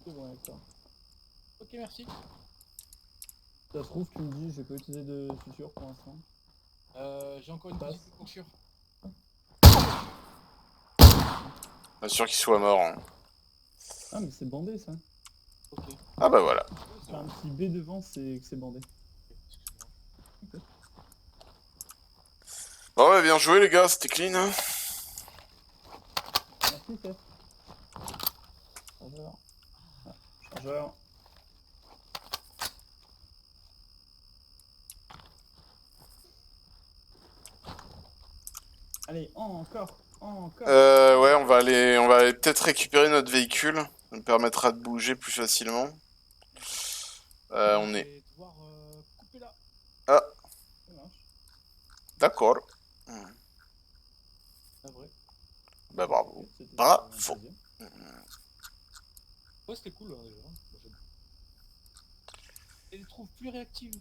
C'est bon, d'accord. Ok, merci. Ça se trouve, tu me dis, j'ai pas utilisé de suture pour l'instant. J'ai encore une Passe. petite puncture. Pas sûr qu'il soit mort. Hein. Ah, mais c'est bandé ça. Ok. Ah bah voilà. Ouais, c'est T'as un bon. petit B devant, c'est que c'est bandé. Excuse-moi. Bon ouais, bien joué les gars, c'était clean. Hein. Merci, Seth. Chargeur. Ah, chargeur. Allez, encore. Ouais, on va aller peut-être récupérer notre véhicule. Ça nous permettra de bouger plus facilement. On Je est... vais devoir couper là. Ah, Ça marche. d'accord. Ah, vrai. Bah bravo. T'inquiète, c'était un Bravo. plaisir. Ouais, c'était cool, hein, déjà. Moi, j'aime. Et les trouve plus réactives.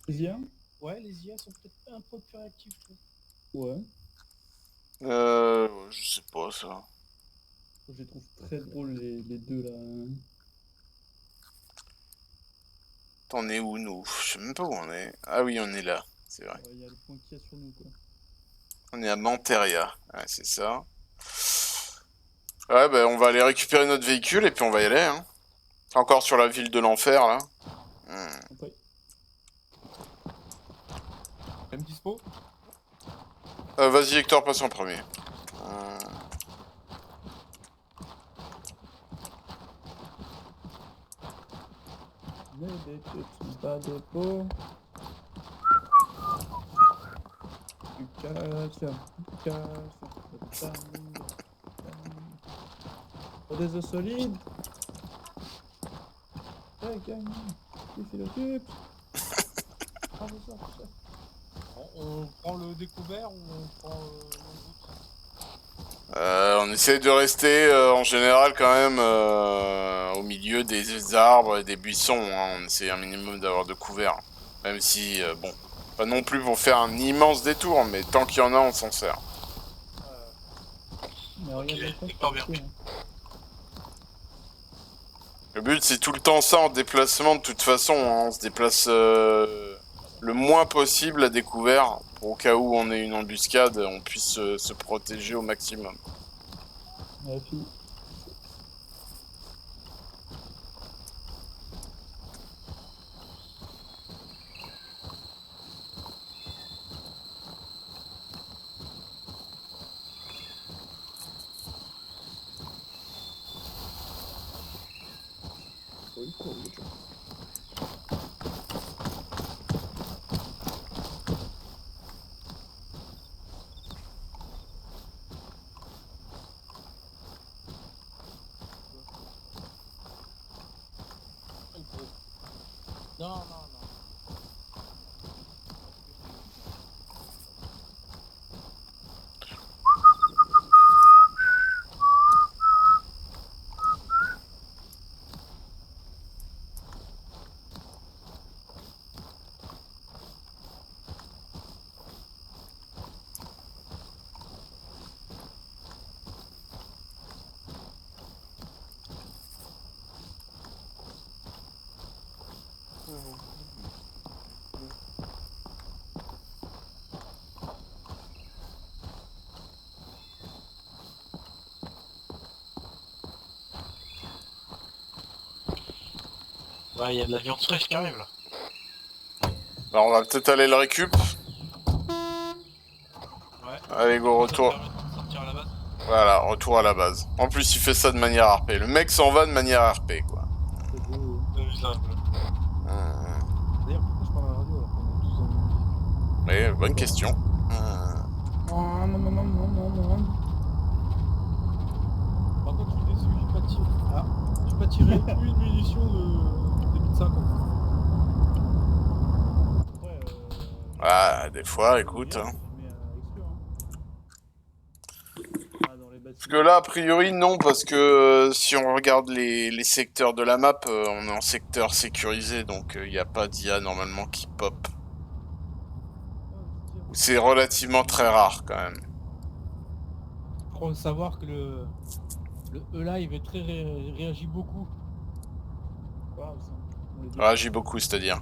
Deuxième. Ouais, les IA sont peut-être un peu plus réactives, je trouve. Ouais. Je sais pas ça. Je les trouve très drôles les deux là. T'en es où nous? Je sais même pas où on est. Ah oui, on est là. C'est vrai. Il y a le point qu'il y a sur nous quoi. On est à Manteria. Ouais, c'est ça. Ouais, bah on va aller récupérer notre véhicule et puis on va y aller. Hein. Encore sur la ville de l'enfer là. Après. Même dispo. Vas-y Hector, passe en premier. Mais des petits pas de peau. Du calcium, du calcium, de vitamine, pour des os solides. Ouais, gagne. Qui fait l'occupe. Ah, c'est ça, c'est ça. On prend le découvert ou on prend On essaie de rester en général quand même au milieu des arbres et des buissons. Hein. On essaie un minimum d'avoir de couvert. Même si, bon, pas non plus pour faire un immense détour, mais tant qu'il y en a, on s'en sert. Mais Ok, regarde la face, d'accord, c'est bien. hein. Le but, c'est tout le temps ça en déplacement, de toute façon. Hein. On se déplace le moins possible à découvert, pour au cas où on ait une embuscade, on puisse se protéger au maximum. La fille. Oh, il court, le gars. Non, non, non. Ouais, il y a de la viande fraîche qui arrive là. Alors, on va peut-être aller le récup. Ouais. Allez, go, retour. Ça te permet de sortir à la base. Voilà, retour à la base. En plus, il fait ça de manière RP. Le mec s'en va de manière RP, quoi. C'est beau. T'as vu ça un peu. D'ailleurs, pourquoi je parle à la radio alors qu'on est tous dans le même véhicule? Oui, bonne question. Par contre, je suis déçu, j'ai pas tiré. Ah, j'ai pas tiré une munition de 2050. Après, Ah, des fois, écoute. Hein. je mets à exclure. Ah, dans les Parce bâtiments. que là, a priori, non, parce que si on regarde les secteurs de la map, on est en secteur sécurisé, donc il n'y a pas d'IA normalement qui pop. C'est relativement très rare, quand même. Faut savoir que Le E-Live est très réagit beaucoup. Waouh, ça. On les dit. Réagit beaucoup, c'est-à-dire.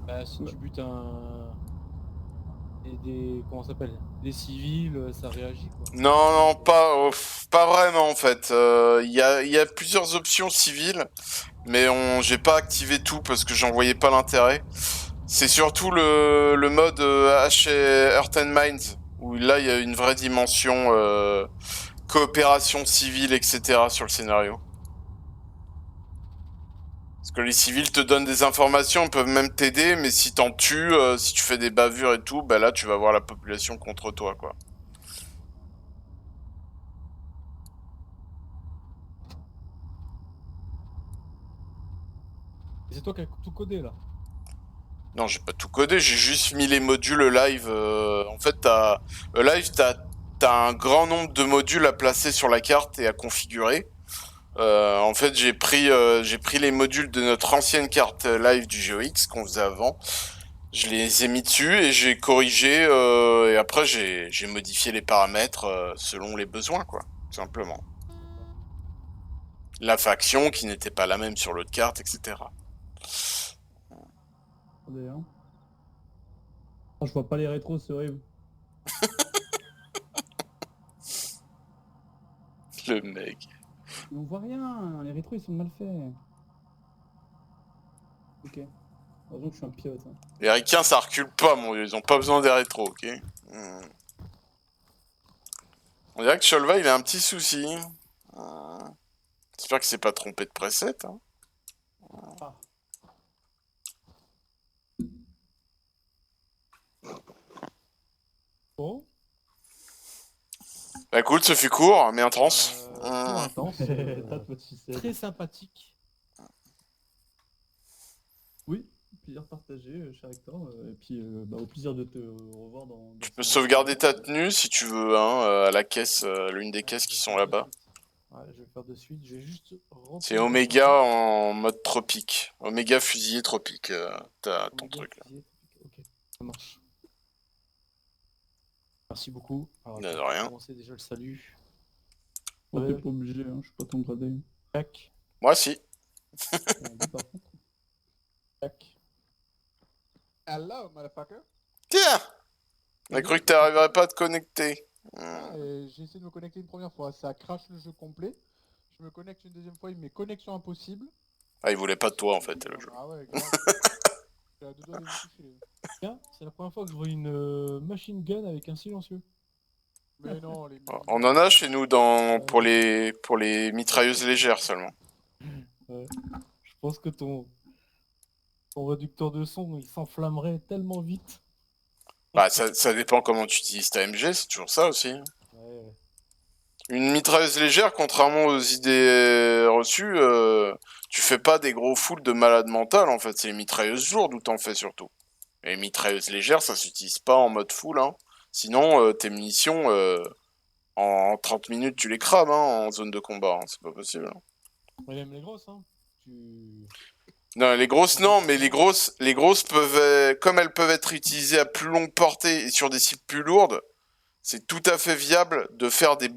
Bah, si Ouais. tu butes des comment ça s'appelle? Des civils, ça réagit quoi. Non, non, pas vraiment en fait. Il y a plusieurs options civiles, mais j'ai pas activé tout parce que j'en voyais pas l'intérêt. C'est surtout le mode Earth and Minds, où là il y a une vraie dimension coopération civile, etc. sur le scénario. Parce que les civils te donnent des informations, ils peuvent même t'aider, mais si t'en tues, si tu fais des bavures et tout, bah là tu vas voir la population contre toi, quoi. Et c'est toi qui as tout codé là. Non, j'ai pas tout codé, j'ai juste mis les modules live. En fait, t'as un grand nombre de modules à placer sur la carte et à configurer. En fait, j'ai pris les modules de notre ancienne carte live du GeoX qu'on faisait avant. Je les ai mis dessus et j'ai corrigé et après j'ai modifié les paramètres selon les besoins, quoi, tout simplement. La faction qui n'était pas la même sur l'autre carte, etc. Attendez, hein. Oh, je vois pas les rétros, c'est horrible. Le mec. Mais on voit rien, les rétros ils sont mal faits. Ok. Heureusement que je suis un pilote. Hein. Les ricains ça recule pas, mon dieu, ils ont pas besoin des rétros, ok. On dirait que Cholva il a un petit souci. J'espère qu'il s'est pas trompé de preset. Hein. Ah. Bon. Bah écoute, ce fut court, mais intense. Court intense. Tape votre sucette. Très sympathique. Oui, plaisir partagé, cher Hector. Et puis au plaisir de te revoir dans Tu peux sauvegarder ta tenue si tu veux, hein, à la caisse, l'une des caisses qui sont là-bas. Ouais, je vais faire de suite. Je vais juste C'est Oméga en mode tropique. Oméga fusilier tropique, t'as ton truc là. Ok, ça marche. Merci beaucoup. Alors, De on va rien. commencer déjà le salut. Oh, t'es pas obligé, hein, je suis pas ton gradé. Tac, Moi si. Par contre. tac. Hello, motherfucker. Tiens. On a cru que t'arriverais pas à te connecter. J'ai essayé de me connecter une première fois, ça crache le jeu complet. Je me connecte une deuxième fois, il met connexion impossible. Ah, il voulait pas de toi en fait, le jeu. Ah ouais, grave. J'ai à deux doigts de me toucher. Tiens, c'est la première fois que je vois une machine gun avec un silencieux. Mais non, les On en a chez nous pour les mitrailleuses légères seulement. Ouais. Je pense que ton réducteur de son, il s'enflammerait tellement vite. Bah ça dépend comment tu utilises ta MG, c'est toujours ça aussi. Ouais. Une mitrailleuse légère, contrairement aux idées reçues, tu fais pas des gros foules de malades mentales en fait, c'est les mitrailleuses lourdes où t'en fais surtout. Et les mitrailleuses légères, ça s'utilise pas en mode full, hein. Sinon, tes munitions, en 30 minutes, tu les crames hein, en zone de combat, hein. C'est pas possible. Hein. Ouais, même les grosses, hein. Non, les grosses non, mais les grosses peuvent, comme elles peuvent être utilisées à plus longue portée et sur des cibles plus lourdes, c'est tout à fait viable de faire des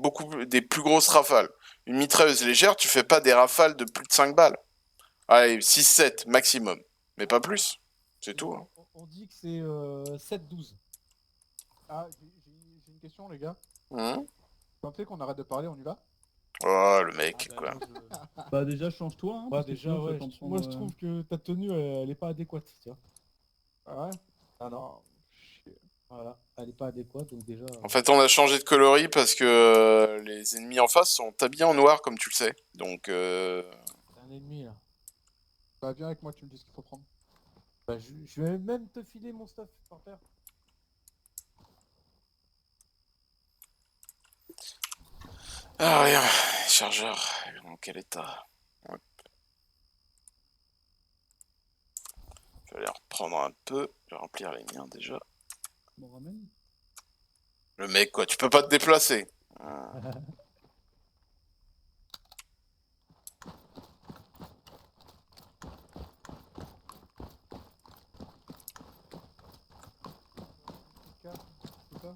plus grosses rafales. Une mitrailleuse légère, tu fais pas des rafales de plus de 5 balles. Allez, 6-7 maximum, mais pas plus. C'est tout. Hein. On dit que c'est 7-12. Ah, j'ai une question, les gars. Mmh. Quand tu sais qu'on arrête de parler, on y va? Oh, le mec, Ah, quoi. Bah déjà change-toi, hein, Ouais, parce que déjà, sinon, ouais. tu vas t'en Moi, je prendre, trouve que ta tenue, elle est pas adéquate, tu vois. Ah ouais? Ah non. Voilà, elle est pas adéquate, donc déjà... En fait, on a changé de coloris parce que les ennemis en face sont habillés en noir, comme tu le sais. Donc, C'est un ennemi, là. Bah viens avec moi, tu me dis ce qu'il faut prendre. Bah, je vais même te filer mon stuff par terre. Ah, rien. Chargeur, dans quel état? Hop. Je vais aller reprendre un peu. Je vais remplir les miens déjà. M'en ramène. Le mec, quoi, tu peux pas te déplacer. C'est ça?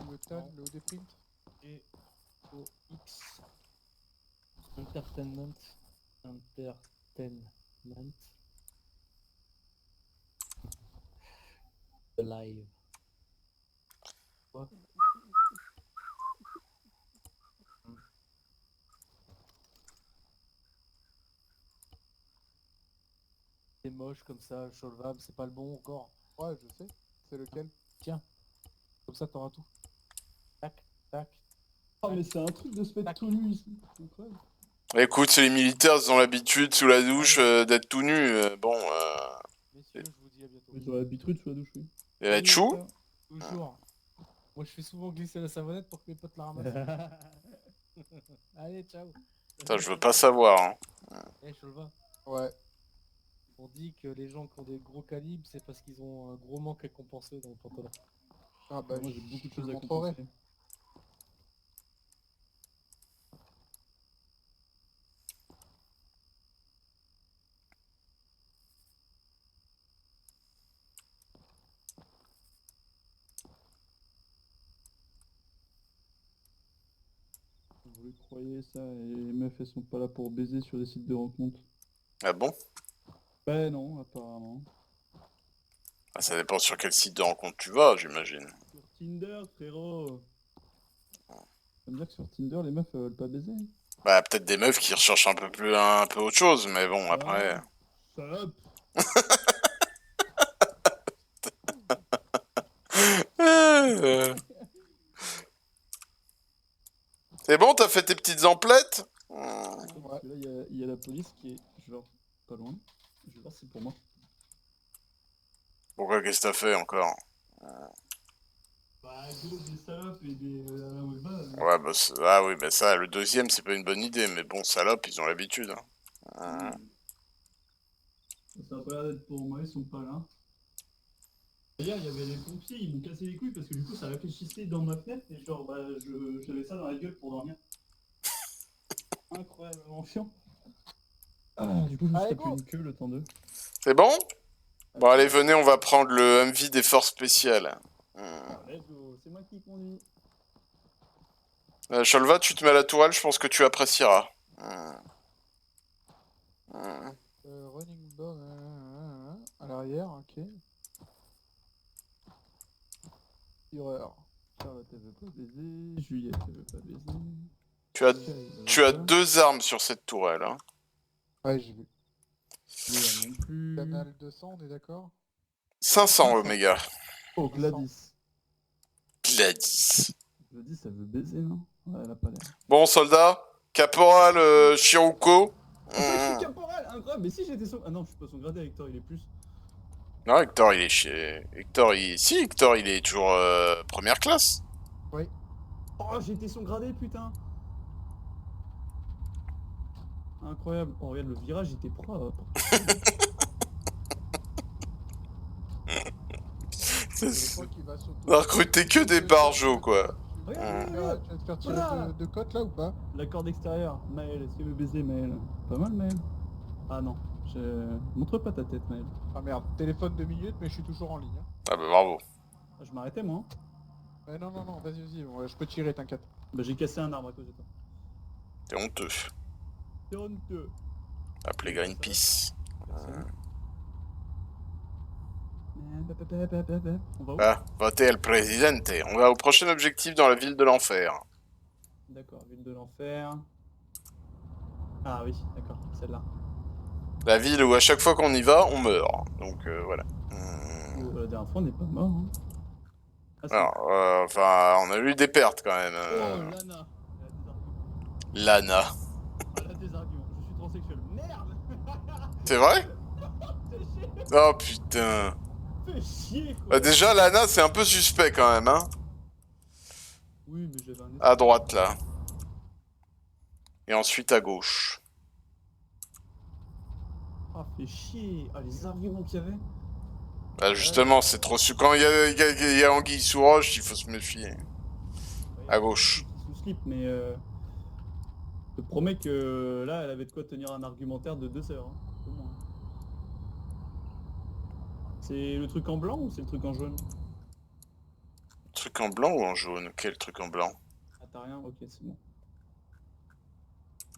Le TAN, le OD print? Et OX. Entertainment. Entertainment. Live. Quoi? C'est moche comme ça, Cholvab, c'est pas le bon encore. Ouais, je sais. C'est lequel? Tiens, comme ça t'auras tout. Tac, tac. Oh mais c'est un truc de se mettre tout nu ici. C'est incroyable. Écoute, c'est les militaires, ils ont l'habitude sous la douche d'être tout nus. Bon, Messieurs, je vous dis à bientôt. Ils ont l'habitude sous la douche, oui. il va être chou. Toujours. Moi je fais souvent glisser la savonnette pour que mes potes la ramassent. Allez, ciao. Putain, je veux pas savoir. Hein. Eh, Cholva, Ouais. on dit que les gens qui ont des gros calibres, c'est parce qu'ils ont un gros manque à compenser dans le pantalon. Ah bah, Moi j'ai beaucoup de je choses le à montrerai. compenser. Vous le croyez ça, et les meufs elles sont pas là pour baiser sur des sites de rencontres. Ah bon? Ben non, apparemment. Ah, ça dépend sur quel site de rencontre tu vas, j'imagine. Sur Tinder, frérot. Ça veut dire que sur Tinder, les meufs elles veulent pas baiser. Bah, peut-être des meufs qui recherchent un peu autre chose, mais bon, après... Ah, salope. C'est bon, t'as fait tes petites emplettes? Parce que là, il y a la police qui est genre pas loin. Je vais voir si c'est pour moi. Pourquoi, qu'est-ce que t'as fait encore? Bah, des salopes et des Ouais, bah, ah oui, bah ça, le deuxième, c'est pas une bonne idée, mais bon, salope, ils ont l'habitude. Hein. Ça a pas l'air d'être pour moi, ils sont pas là. D'ailleurs, il y avait les pompiers, ils m'ont cassé les couilles parce que du coup, ça réfléchissait dans ma fenêtre et genre, bah, j'avais ça dans la gueule pour dormir. Incroyablement chiant. Ah, du coup, je me suis Allez, tapé go. une queue le temps d'eux. C'est bon? Bon, allez, venez, on va prendre le MV des forces spéciales. Let's go, c'est moi qui conduis. Cholva, tu te mets à la tourelle, je pense que tu apprécieras. Running bomb à l'arrière, ok. Tireur. Charlotte, elle veut pas baiser. Juliette, elle veut pas baiser. Tu as deux armes sur cette tourelle. Hein. Ouais, j'ai vu. Léa non plus. Canal 200, on est d'accord? 500 Omega. Oh, Gladys. Gladys. Gladys, elle veut baiser, non? Ouais, elle a pas l'air. Bon, soldat, caporal Shiruko. Ah, je suis caporal, incroyable, mais si j'étais son... Ah non, je suis pas son gradé, Hector, il est plus. Non, Hector, il est chez... Si, Hector, il est toujours première classe. Oui. Oh, j'ai été son gradé, putain. Incroyable. Oh, regarde, le virage, était propre. Je crois qu'il va On a recruté que des barjots, quoi. Regarde, Tu vas te faire tirer Voilà. de côte là ou pas? la corde extérieure. Maël, est-ce que veut baiser, Maël? Pas mal, Maël. Ah non, montre pas ta tête, Maël. Ah merde, téléphone 2 minutes, mais je suis toujours en ligne. Hein. Ah bah bravo. Ah, je m'arrêtais, moi. Non, non, non, vas-y, je peux tirer, t'inquiète. Bah, j'ai cassé un arbre à cause de toi. T'es honteux. C'est honteux. Appelé Greenpeace. On va où? Ah, votez le presidente. On va au prochain objectif dans la ville de l'enfer. D'accord, ville de l'enfer. Ah oui, d'accord, celle-là. La ville où à chaque fois qu'on y va, on meurt. Donc voilà. Oh, la dernière fois, on n'est pas mort. Hein. Ah, si. Alors, enfin, on a eu des pertes quand même. Oh, Lana. Lana. Elle a des arguments. Je suis transsexuel. Merde. C'est vrai? Fais chier. Oh putain. Fais chier, quoi. Bah, déjà, Lana, c'est un peu suspect quand même, hein. Oui, mais j'avais un... À droite, là. Et ensuite à gauche. Ah, fais chier. Ah, les arguments qu'il y avait. Bah justement, c'est trop su. Quand il y a anguille sous roche, il faut se méfier. À gauche. Sous slip, mais je te promets que là, elle avait de quoi tenir un argumentaire de 2 heures. Hein, au moins. C'est le truc en blanc ou c'est le truc en jaune? Truc en blanc ou en jaune? Quel truc en blanc? Ah, t'as rien? Ok, c'est bon.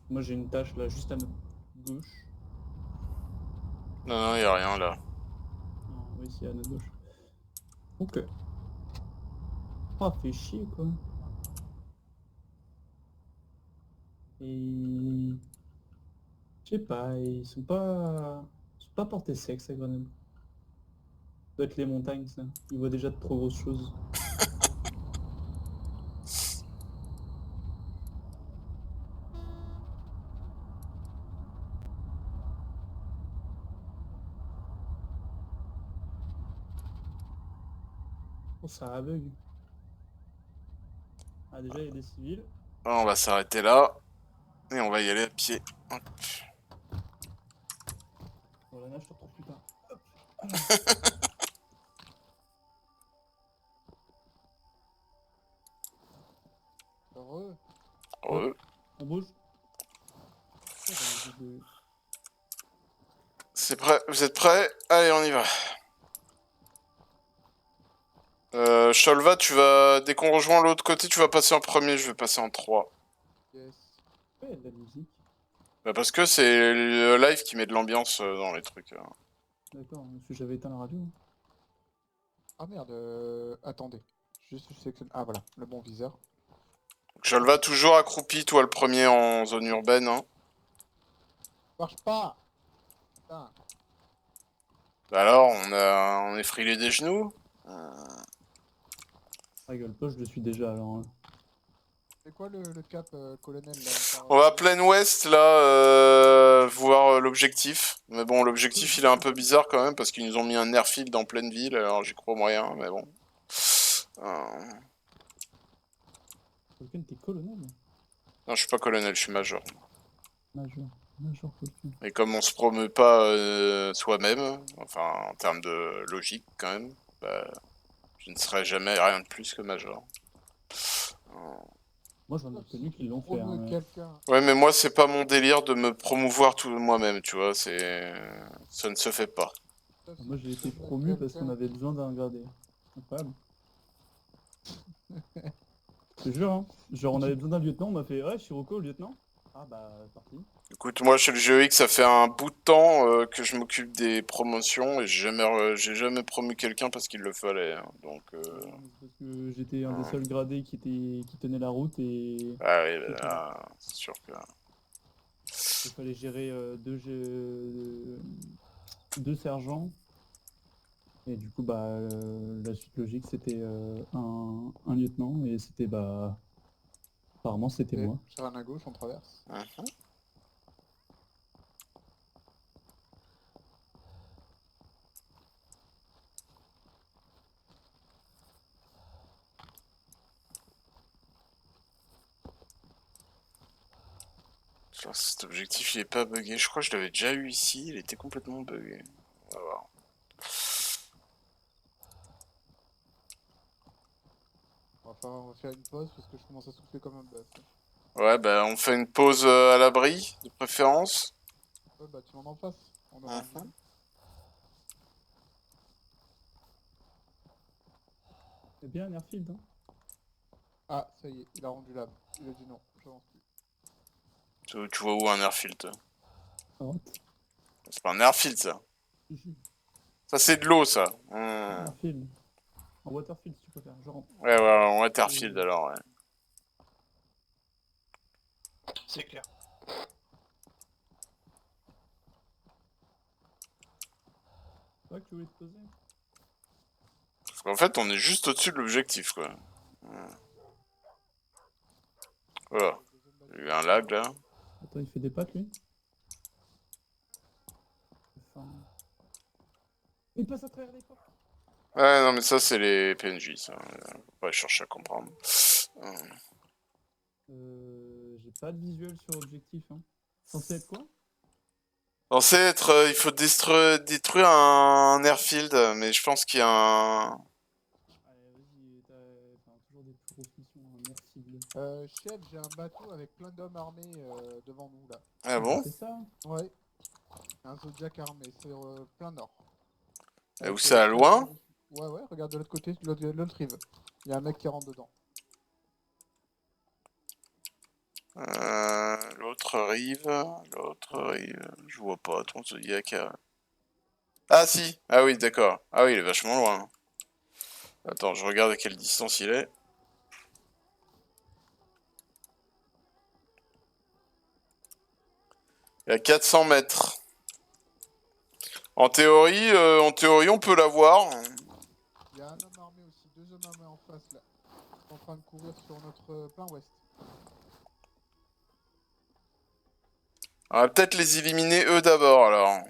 Moi j'ai une tâche là juste à notre gauche. Non, non, y a rien là. Non, oui, c'est à notre gauche. Ok. Ah, fait chier quoi. Et... Je sais pas, ils sont pas portés sexe à Grenoble. Ça doit être les montagnes ça. Ils voient déjà de trop grosses choses. Oh, ça a bug. Ah déjà il y a des civils. On va s'arrêter là. Et on va y aller à pied. Hop. Bon, la nage, je te retrouve plus tard. Heureux. Heureux. On bouge. Oh, j'avais oublié de- C'est prêt. Vous êtes prêts? Allez, on y va. Sholva, tu vas... Dès qu'on rejoint l'autre côté, tu vas passer en premier, je vais passer en 3. Yes. Ouais, il y a de la musique. Bah parce que c'est le live qui met de l'ambiance dans les trucs. D'accord, parce que j'avais éteint la radio. Ah merde, attendez. Juste, je sélectionne. Ah voilà, le bon viseur. Sholva, toujours accroupi, toi le premier en zone urbaine. Hein. Marche pas. Putain. Bah alors, on est frilé des genoux. Rigole pas, je le suis déjà alors. Hein. C'est quoi le cap, colonel là On va à plein ouest là, voir l'objectif. Mais bon, l'objectif il est un peu bizarre quand même parce qu'ils nous ont mis un airfield en pleine ville, alors j'y crois moyen, mais bon. Tolkien, t'es colonel? Non, je suis pas colonel, je suis major. Major. Major Tolkien. Et comme on se promeut pas soi-même, enfin en termes de logique quand même, bah, je ne serai jamais rien de plus que major. Moi j'en ai connu qui l'ont fait. Hein, mais- quelqu'un. Ouais, mais moi c'est pas mon délire de me promouvoir tout moi-même, tu vois, ça ne se fait pas. Moi j'ai été promu parce qu'on avait besoin d'un gradé. Incroyable. Je te jure, hein. Genre on avait besoin d'un lieutenant, on m'a fait ouais, Shiroko, lieutenant. Ah bah, parti. Écoute, moi chez le GEX, ça fait un bout de temps que je m'occupe des promotions et j'ai jamais promu quelqu'un parce qu'il le fallait. Hein. Donc, C'est parce que j'étais un des seuls gradés qui tenait la route et ah oui, bah, là, c'est sûr que. il fallait gérer deux sergents. Et du coup, bah, la suite logique, c'était un lieutenant et c'était bah, apparemment c'était moi. Sur un à gauche, on traverse. Mhm. Genre, cet objectif il est pas buggé. Je crois que je l'avais déjà eu ici, il était complètement buggé. On va voir. On va faire une pause parce que je commence à souffler comme un bœuf. Ouais, bah on fait une pause à l'abri, de préférence. Ouais, bâtiment d'en face. On aura Mhm. C'est bien un airfield, hein. Ah, ça y est, il a rendu l'âme. Il a dit non, j'avance plus. Tu vois où un airfield toi? À droite. C'est pas un airfield ça. Ici. Ça c'est de l'eau ça. Airfield. En waterfield si tu préfères, je rentre. Ouais, ouais, en waterfield alors, ouais. C'est clair. C'est vrai que tu voulais te poser? Parce qu'en fait, on est juste au-dessus de l'objectif, quoi. Voilà. Il y a eu un lag, là. Attends, il fait des pattes, lui. Enfin... Il passe à travers les portes. Ouais, non, mais ça, c'est les PNJ, ça. Faut pas chercher à comprendre. J'ai pas de visuel sur objectif, hein. Censé être quoi? Censé être, il faut détruire un airfield, mais je pense qu'il y a un... Allez, vas-y, t'as toujours des plus grosses missions, hein. Merci. Chef, j'ai un bateau avec plein d'hommes armés devant nous là. Ah bon? C'est ça? Ouais. Un Zodiac armé, c'est plein nord. Et où ça, loin? Ouais, ouais, regarde de l'autre côté, de l'autre rive. Il y a un mec qui rentre dedans. L'autre rive, je vois pas ton Zodiac. Ah si, ah oui d'accord. Ah oui il est vachement loin. Attends, je regarde à quelle distance il est. Il est à 400 mètres. En théorie, on peut l'avoir. Il y a un homme armé aussi, 2 hommes armés en face là. Ils sont en train de courir sur notre plein ouest. On va peut-être les éliminer eux d'abord alors.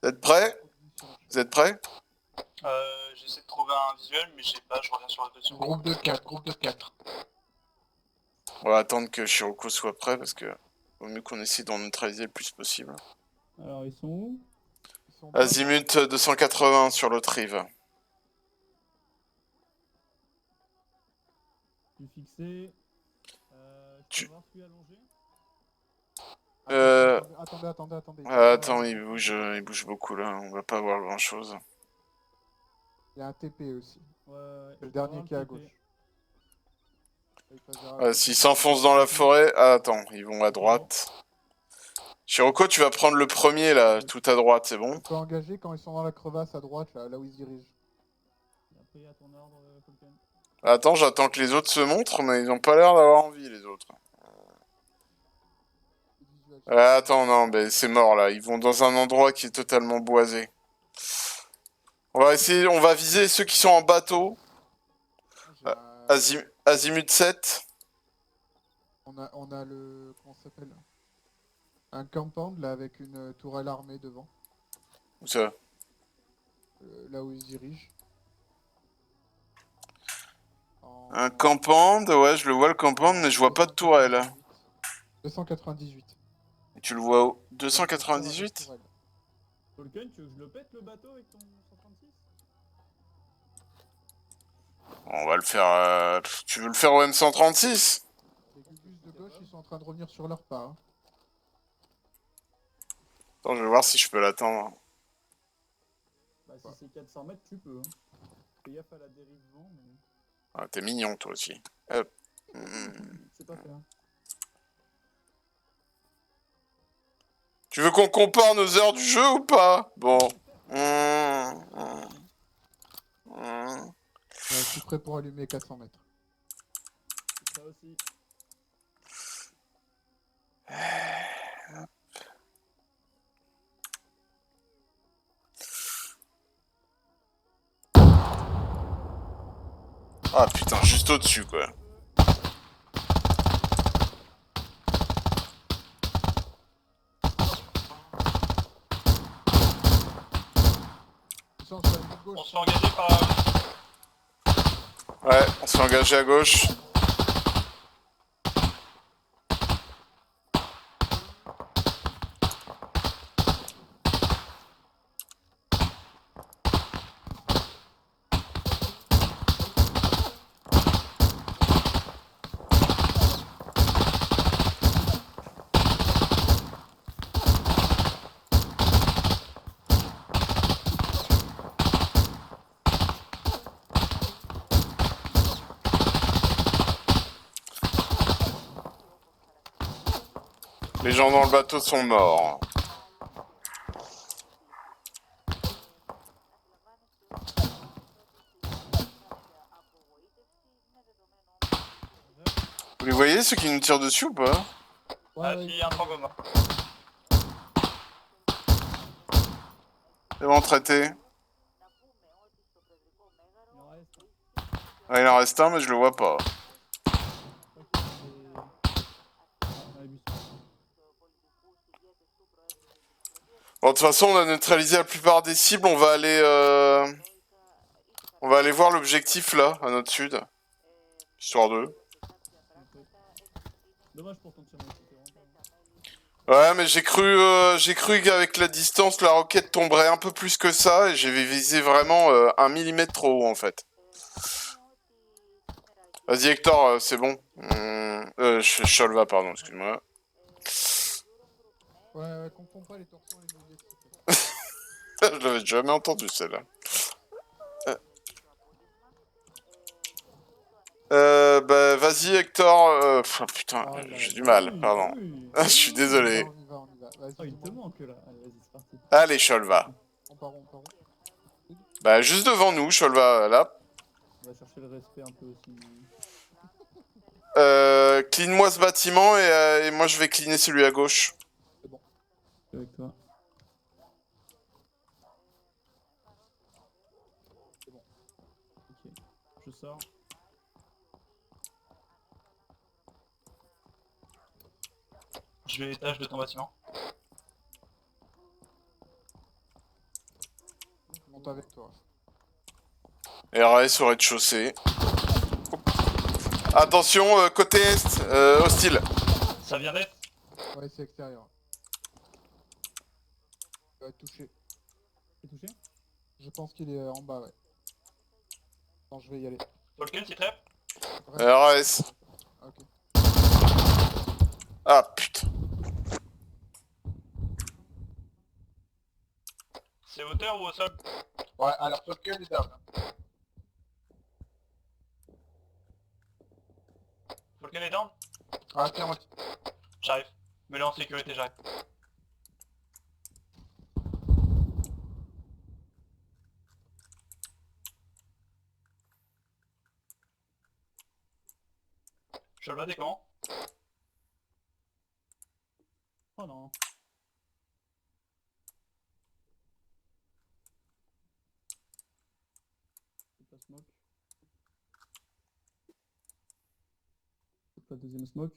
Vous êtes prêts? Vous êtes prêts? J'essaie de trouver un visuel, mais je sais pas, je reviens sur la question. Groupe de 4, groupe de 4. On va attendre que Shiroko soit prêt parce que vaut mieux qu'on essaie d'en neutraliser le plus possible. Alors, ils sont où? Ils sont pas Azimut 280 sur l'autre rive. Plus fixé. Je Tu- peux voir celui allongé? Attendez. Attends, il bouge beaucoup là, on va pas voir grand chose. Il y a un TP aussi. Ouais. C'est le dernier qui est à gauche. S'ils s'enfoncent dans la forêt. Ah, attends, ils vont à droite. Shiroko, tu vas prendre le premier là, tout à droite, c'est bon? On peut engager quand ils sont dans la crevasse à droite, là où ils se dirigent. Après, à ton ordre, Falcon. Attends, j'attends que les autres se montrent, mais ils ont pas l'air d'avoir envie les autres. Attends, non, mais c'est mort là, ils vont dans un endroit qui est totalement boisé. On va essayer, on va viser ceux qui sont en bateau. Azimut 7. On a le... comment ça s'appelle? Un compound là avec une tourelle armée devant. Où ça? Là où ils se dirigent. Un compound, ouais, je le vois le compound, mais je vois pas de tourelle. 298. Et tu le vois où? 298? Falcon, tu veux que je le pète le bateau avec ton 136? On va le faire... Tu veux le faire au M136? Les gugus de gauche, ils sont en train de revenir sur leur pas. Hein. Attends, je vais voir si je peux l'attendre. Bah, si c'est 400 mètres, tu peux. Hein. Fais gaffe à la dérive vent, mais... Ah, t'es mignon, toi aussi. Hop. C'est pas faire. Tu veux qu'on compare nos heures du jeu ou pas? Bon. Je suis prêt pour allumer 400 mètres. Ça aussi. Ah putain, juste au-dessus quoi. On se fait engager par... Ouais, on s'est engagé à gauche. Les gens dans le bateau sont morts. Vous les voyez ceux qui nous tirent dessus ou pas? Ah si, il y a un franc mort. C'est bon, traité. Il en reste. Ouais, il en reste un, mais je le vois pas. Bon, de toute façon, on a neutralisé la plupart des cibles. On va aller voir l'objectif là, à notre sud. Histoire d'eux. Dommage pour ton tir, mais c'était vraiment pas... Ouais, mais j'ai cru qu'avec la distance, la roquette tomberait un peu plus que ça, et j'ai visé vraiment 1 millimètre trop haut, en fait. Vas-y, Hector, c'est bon. Cholva, pardon, excuse-moi. Ouais, confonds pas les torsons et les mouillés. Je l'avais jamais entendu, celle-là. Bah vas-y Hector. Putain, Oh là j'ai du là. mal, pardon. Oui, Je suis désolé. On y va, on y va. Vas-y, Oh, il te dis-moi. manque là. Allez, vas-y, c'est parti. Allez, Cholva. On part où, on part où? Bah juste devant nous, Cholva, là. On va chercher le respect un peu aussi. Clean-moi ce bâtiment et moi je vais cleaner celui à gauche. C'est bon. Je suis avec toi. C'est bon. Ok. Je sors. Je vais à l'étage de ton bâtiment. Je monte avec toi. RAS au rez-de-chaussée. Attention, côté est, hostile. Ça vient d'être. Ouais, c'est extérieur. Il va être touché. T'es touché? Je pense qu'il est en bas, ouais. Non, je vais y aller. Volcan, c'est trap. RAS. Ok. Ah putain. C'est hauteur ou au sol? Ouais, alors Falcon est down. Volcan est down? Ah, tiens, J'arrive. Mets-le en sécurité, j'arrive. Je le bats des camps. Oh non. C'est pas smoke. C'est pas deuxième smoke.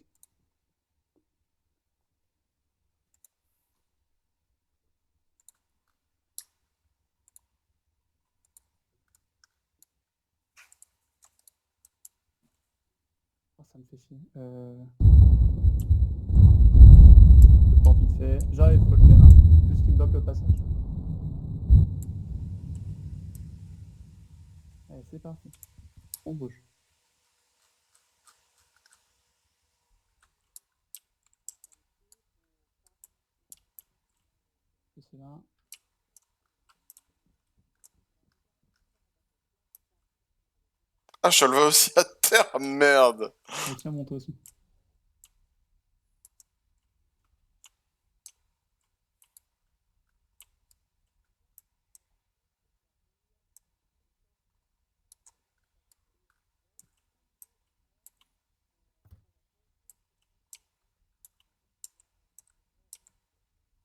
Oh, ça me fait chier. Je porte vite fait. J'arrive, Falcon. Hein. Juste qu'il me bloque le passage. Allez, c'est parti. On bouge. C'est là. Ah, Cholva aussi à terre, merde. Et tiens, monte aussi.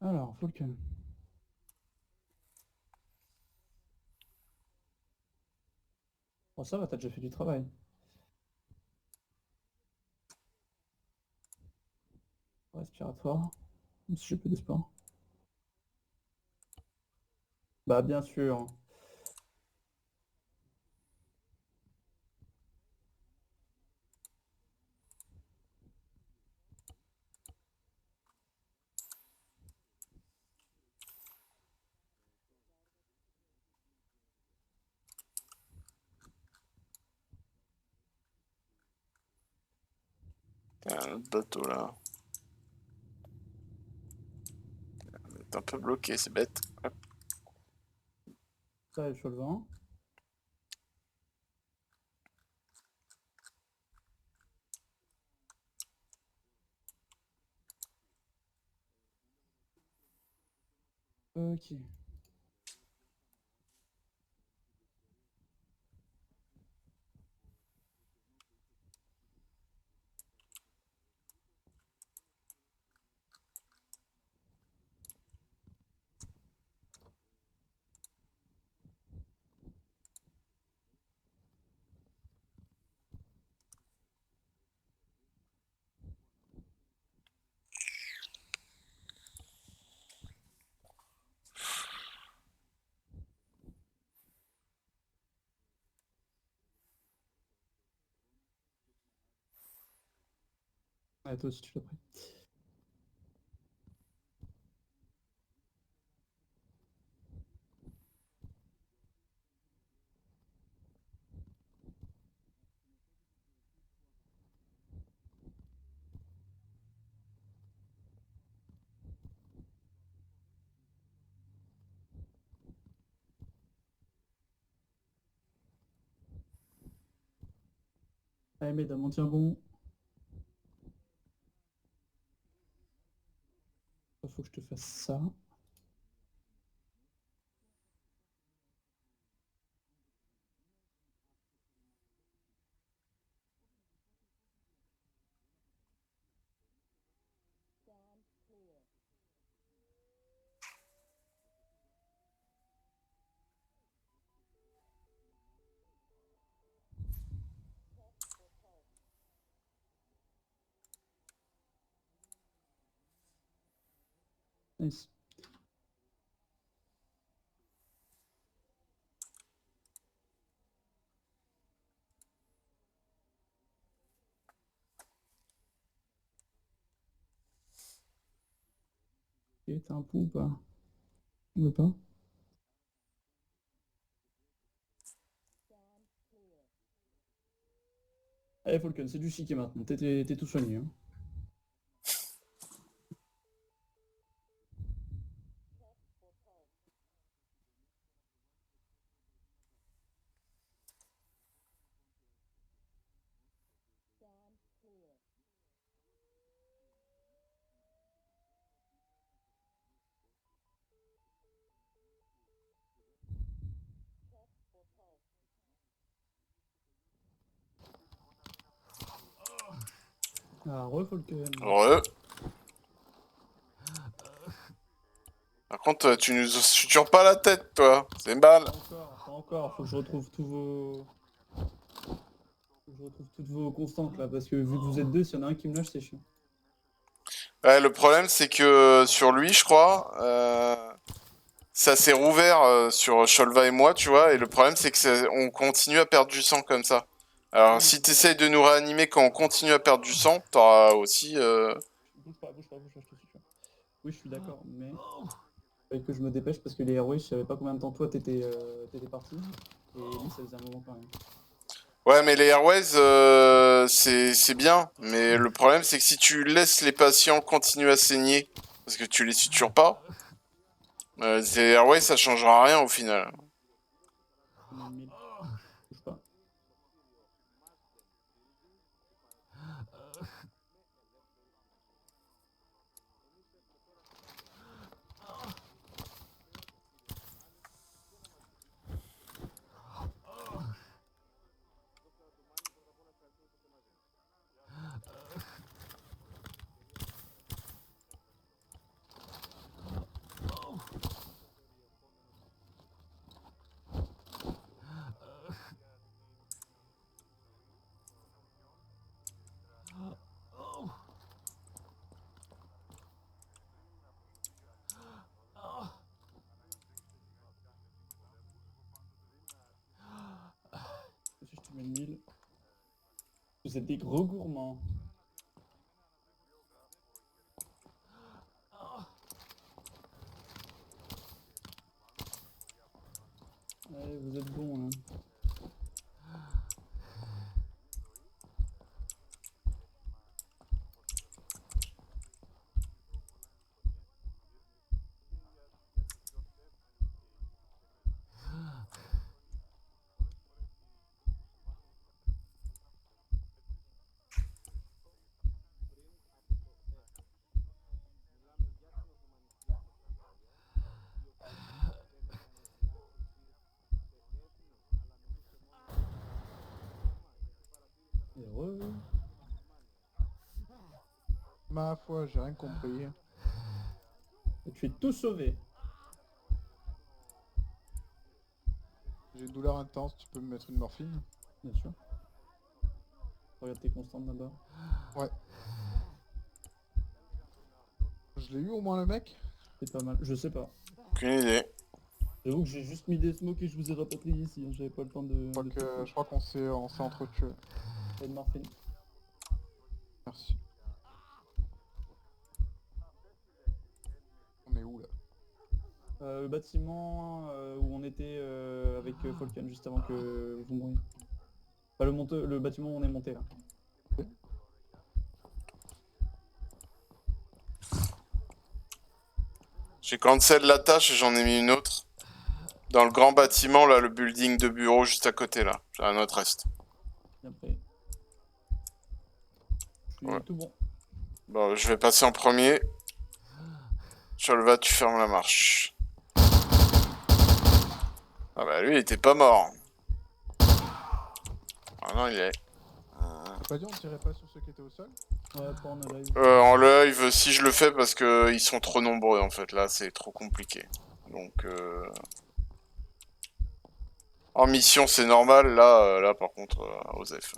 Alors, Falcon. Bon, ça va, t'as déjà fait du travail. Respiratoire. Même si j'ai peu d'espoir. Bah, bien sûr. Il y a un autre bateau là. T'es un peu bloqué, c'est bête. Ça, je suis le vent. Ok. Ouais, toi aussi, tu l'as pris. Allez, mesdames, on tient bon. Faut que je te fasse ça. Nice. Ok, t'as un pouls ou pas? On veut pas? Allez, Falcon, c'est du chiquet maintenant. T'es tout soigné. Hein. Ah, Falcon. Heureux. Par contre, tu nous sutures pas la tête, toi. C'est mal. Pas encore. Faut que je retrouve tous vos... Faut que je retrouve toutes vos constantes là, parce que vu que vous êtes deux, s'il y en a un qui me lâche, c'est chiant. Ouais, le problème, c'est que sur lui, je crois, ça s'est rouvert sur Sholva et moi, tu vois. Et le problème, c'est que on continue à perdre du sang comme ça. Alors, si t'essayes de nous réanimer quand on continue à perdre du sang, t'auras aussi... Bouge pas, je te suture. Oui, je suis d'accord, mais... Fallait que je me dépêche parce que les Airways, je savais pas combien de temps toi t'étais parti. Et lui, ça faisait un moment quand même. Ouais, mais les Airways, c'est bien. Mais le problème, c'est que si tu laisses les patients continuer à saigner, parce que tu les sutures pas, les Airways, ça changera rien au final. Bouge pas. Si je te mets 1000. Vous êtes des gros gourmands. Ouais, vous êtes bons, hein. Heureux. Ma foi, j'ai rien compris. Et tu es tout sauvé. J'ai une douleur intense, tu peux me mettre une morphine? Bien sûr. Regarde tes constantes d'abord. Ouais. Je l'ai eu au moins le mec? C'est pas mal. Je sais pas. Aucune idée. J'avoue que j'ai juste mis des smokes et je vous ai rapatrié ici. Hein. J'avais pas le temps de... Je crois qu'on s'est entretués. Et de morphine. Merci. On est où là? Le bâtiment où on était avec Falcon juste avant que vous mouriez. Pas le bâtiment où on est monté là. J'ai cancel la tâche et j'en ai mis une autre. Dans le grand bâtiment, là, le building de bureau juste à côté, là. J'ai un autre reste. Bien prêt. Je suis Ouais. tout bon. Bon, je vais passer en premier. Cholva, tu fermes la marche. Ah bah lui, il était pas mort. Ah non, il est... T'as pas dit on tirait pas sur ceux qui étaient au sol? Ouais, pas en live. En live, si je le fais parce que ils sont trop nombreux en fait, là c'est trop compliqué. Donc en mission c'est normal, là par contre, Osef.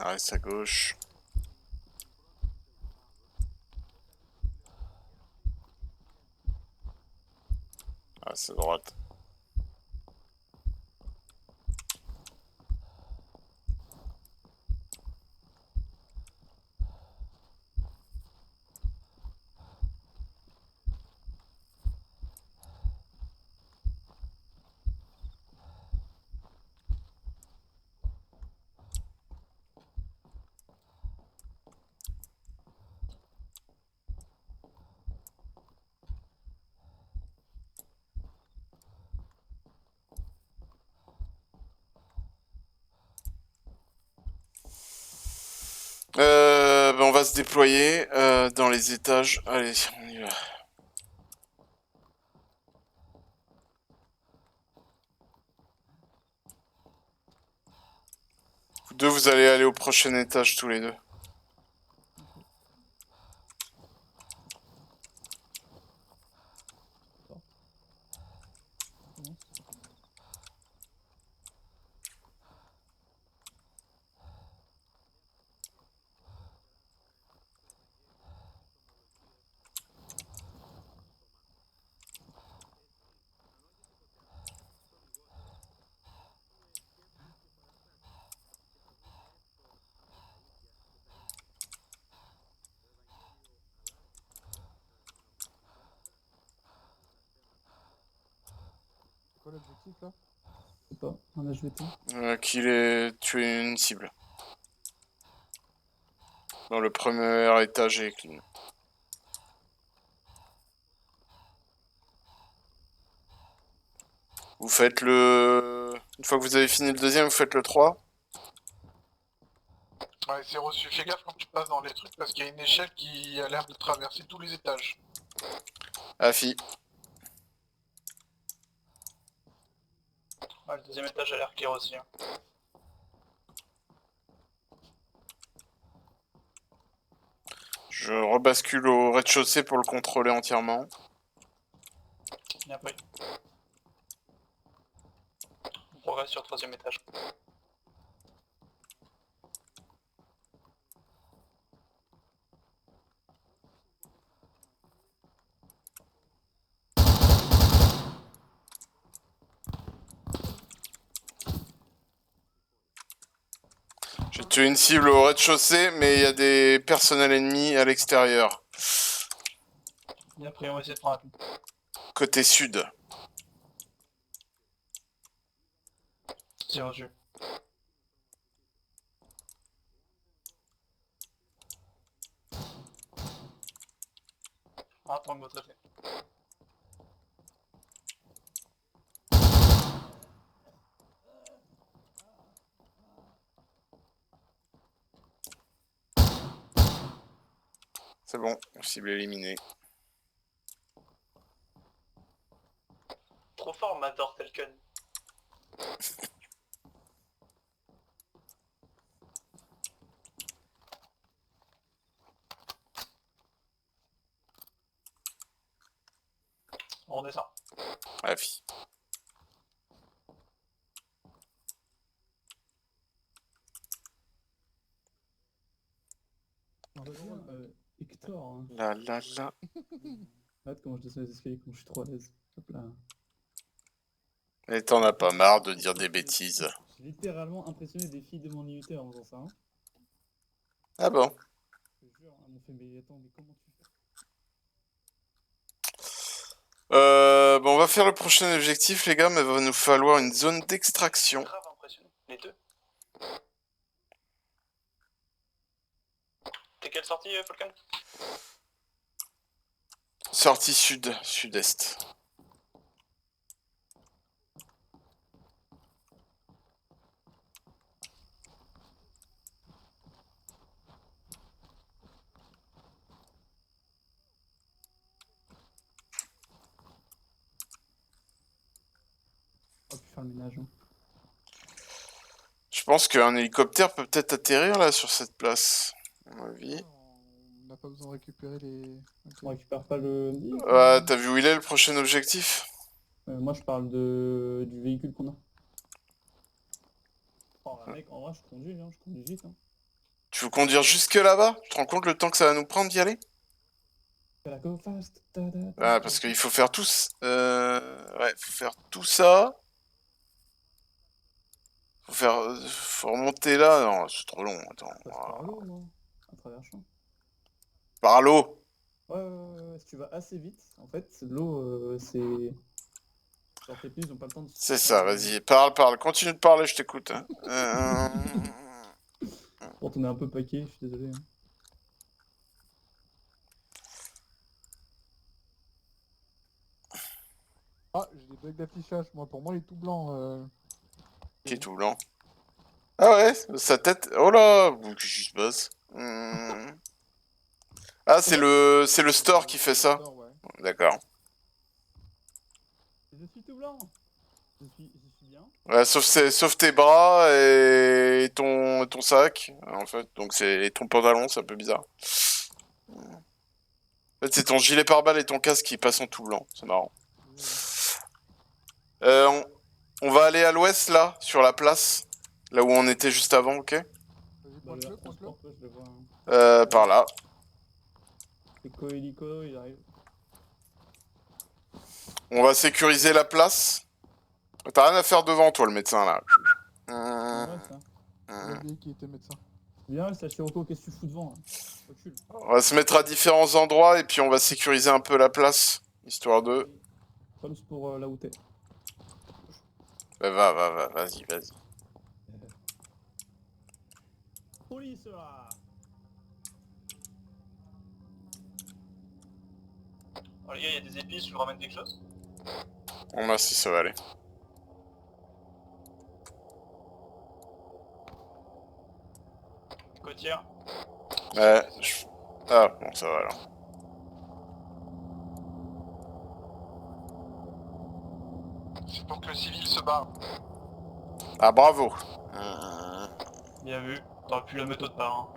Il reste à gauche. Ah, c'est à droite. Ben on va se déployer dans les étages. Allez, on y va. Vous deux, vous allez aller au prochain étage tous les deux. C'est quoi l'objectif là? Je sais pas, un HVT. Qu'il ait tué une cible. Dans le premier étage et clean. Vous faites le... Une fois que vous avez fini le deuxième, vous faites le 3. Ouais, c'est reçu. Fais gaffe quand tu passes dans les trucs parce qu'il y a une échelle qui a l'air de traverser tous les étages. Afi. Ouais, le deuxième étage a l'air clear aussi. Hein. Je rebascule au rez-de-chaussée pour le contrôler entièrement. Bien pris. On progresse sur le troisième étage. J'ai tué une cible au rez-de-chaussée, mais il y a des personnels ennemis à l'extérieur. Bien pris, on va essayer de prendre un coup. Côté sud. C'est reçu. Attends que votre effet. C'est bon, cible éliminée. Trop fort, Mador Telken. On descend. Afi. Hector, hein. La la la. Regarde comment je descends les escaliers, comment je suis trop à l'aise. Hop là. Et t'en as pas marre de dire des bêtises. J'ai littéralement impressionné des filles de mon IUT en faisant ça. Hein. Ah bon? Je te jure, elles m'ont fait, mais attends, mais comment tu fais? Bon, on va faire le prochain objectif, les gars, mais il va nous falloir une zone d'extraction. Grave impressionnant. Les deux. T'es quelle sortie, Falcon? Sortie sud-est. On va plus faire le ménage. Hein. Je pense qu'un hélicoptère peut peut-être atterrir là sur cette place, à mon avis. On n'a pas besoin de récupérer les... On récupère pas le... Ouais, t'as vu où il est le prochain objectif? Moi je parle du véhicule qu'on a. Oh mec, en vrai je conduis vite. Hein. Tu veux conduire jusque là-bas? Tu te rends compte le temps que ça va nous prendre d'y aller? Go fast. Ah, parce qu'il faut faire tous... Ouais, faut faire tout ça. Faut remonter là. Non, c'est trop long, attends. Ça passe par l'eau, non? À travers champ. Par l'eau. Ouais, si tu vas assez vite, en fait, l'eau, c'est... Genre tes pieds, ils ont pas le temps de... C'est ça, vas-y, parle, continue de parler, je t'écoute. Hein. Bon, on est un peu paqué, je suis désolé. Hein. Ah, j'ai des bugs d'affichage, moi. Pour moi, il est tout blanc. Qui est tout blanc. Ah ouais, sa tête... Oh là, qu'est-ce qui se passe? Ah, c'est le store qui fait ça. Ouais. D'accord. Je suis tout blanc. Je suis bien. Ouais, sauf tes bras et ton sac, en fait. Donc et ton pantalon, c'est un peu bizarre. En fait, c'est ton gilet pare-balles et ton casque qui passent en tout blanc. C'est marrant. On va aller à l'ouest, là, sur la place. Là où on était juste avant, ok? Vas-y, Bah, pointe-le, le pointe-le. transport, je le vois. Hein. Par là. Hélico, il arrive. On va sécuriser la place. T'as rien à faire devant, toi, le médecin, là. Ouais, ça. J'ai oublié qui était médecin. Bien, c'est Chiroko, qu'est-ce que tu fous devant? Hein. Recule. On va se mettre à différents endroits et puis on va sécuriser un peu la place. Histoire de... Comme pour là où t'es. Bah, vas-y. Police là. Oh les gars, il y a des épices, je vous ramène quelque chose? On merci, ça va aller. Côtière. Ouais, Ah, bon, ça va alors. C'est pour que le civil se barre. Ah, bravo. Bien vu. T'aurais pu la mettre autre part.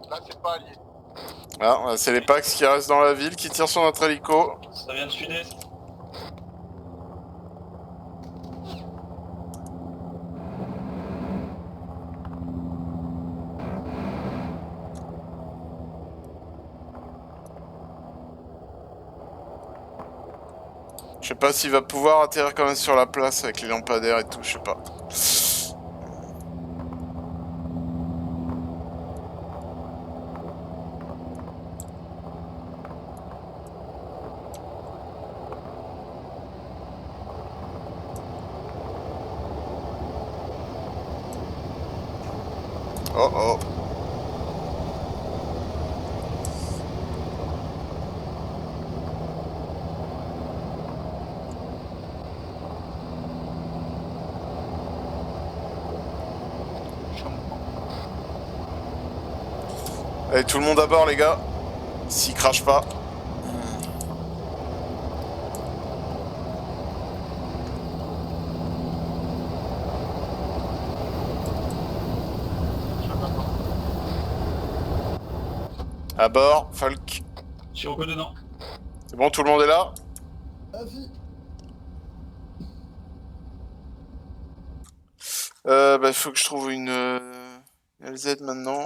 Là, c'est pas allié. Ah, c'est les Pax qui restent dans la ville, qui tirent sur notre hélico. Ça vient de sud-est. Je sais pas s'il va pouvoir atterrir quand même sur la place avec les lampadaires et tout, je sais pas. Oh. Allez, tout le monde à bord, les gars. S'il crache pas. À bord, Falk. Chiroko dedans. C'est bon, tout le monde est là? Bah, faut que je trouve une LZ maintenant.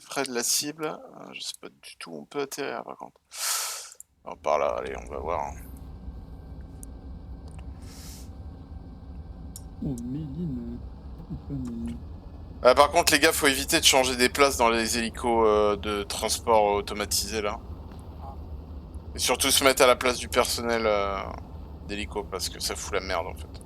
Près de la cible. Je sais pas du tout où on peut atterrir par contre. Alors, par là, allez, on va voir. Oh, Méline. Par contre, les gars, faut éviter de changer des places dans les hélicos de transport automatisés là. Et surtout se mettre à la place du personnel d'hélico, parce que ça fout la merde en fait.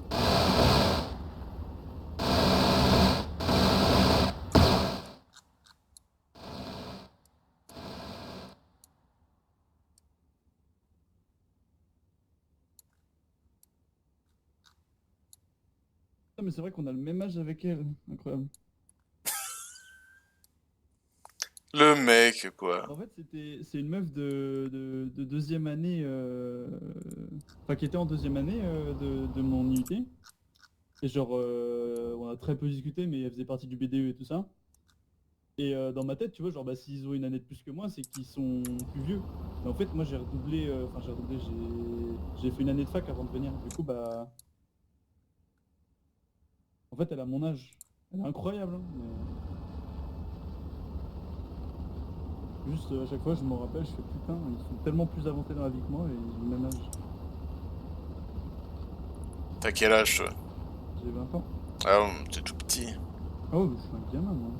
Ah, mais c'est vrai qu'on a le même âge avec elle. Incroyable. Le mec, quoi. En fait, c'est une meuf de deuxième année, enfin qui était en deuxième année de mon IUT. Et genre, on a très peu discuté, mais elle faisait partie du BDE et tout ça. Et dans ma tête, tu vois, genre, bah, s'ils ont une année de plus que moi, c'est qu'ils sont plus vieux. Mais en fait, moi, j'ai redoublé, enfin, j'ai fait une année de fac avant de venir. Du coup, bah, en fait, elle a mon âge. Elle est incroyable, hein, mais juste à chaque fois, je me rappelle, je fais putain, ils sont tellement plus avancés dans la vie que moi et ils ont le même âge. T'as quel âge, toi? J'ai 20 ans. Ah, t'es tout petit. Ah ouais, mais je suis un gamin, moi.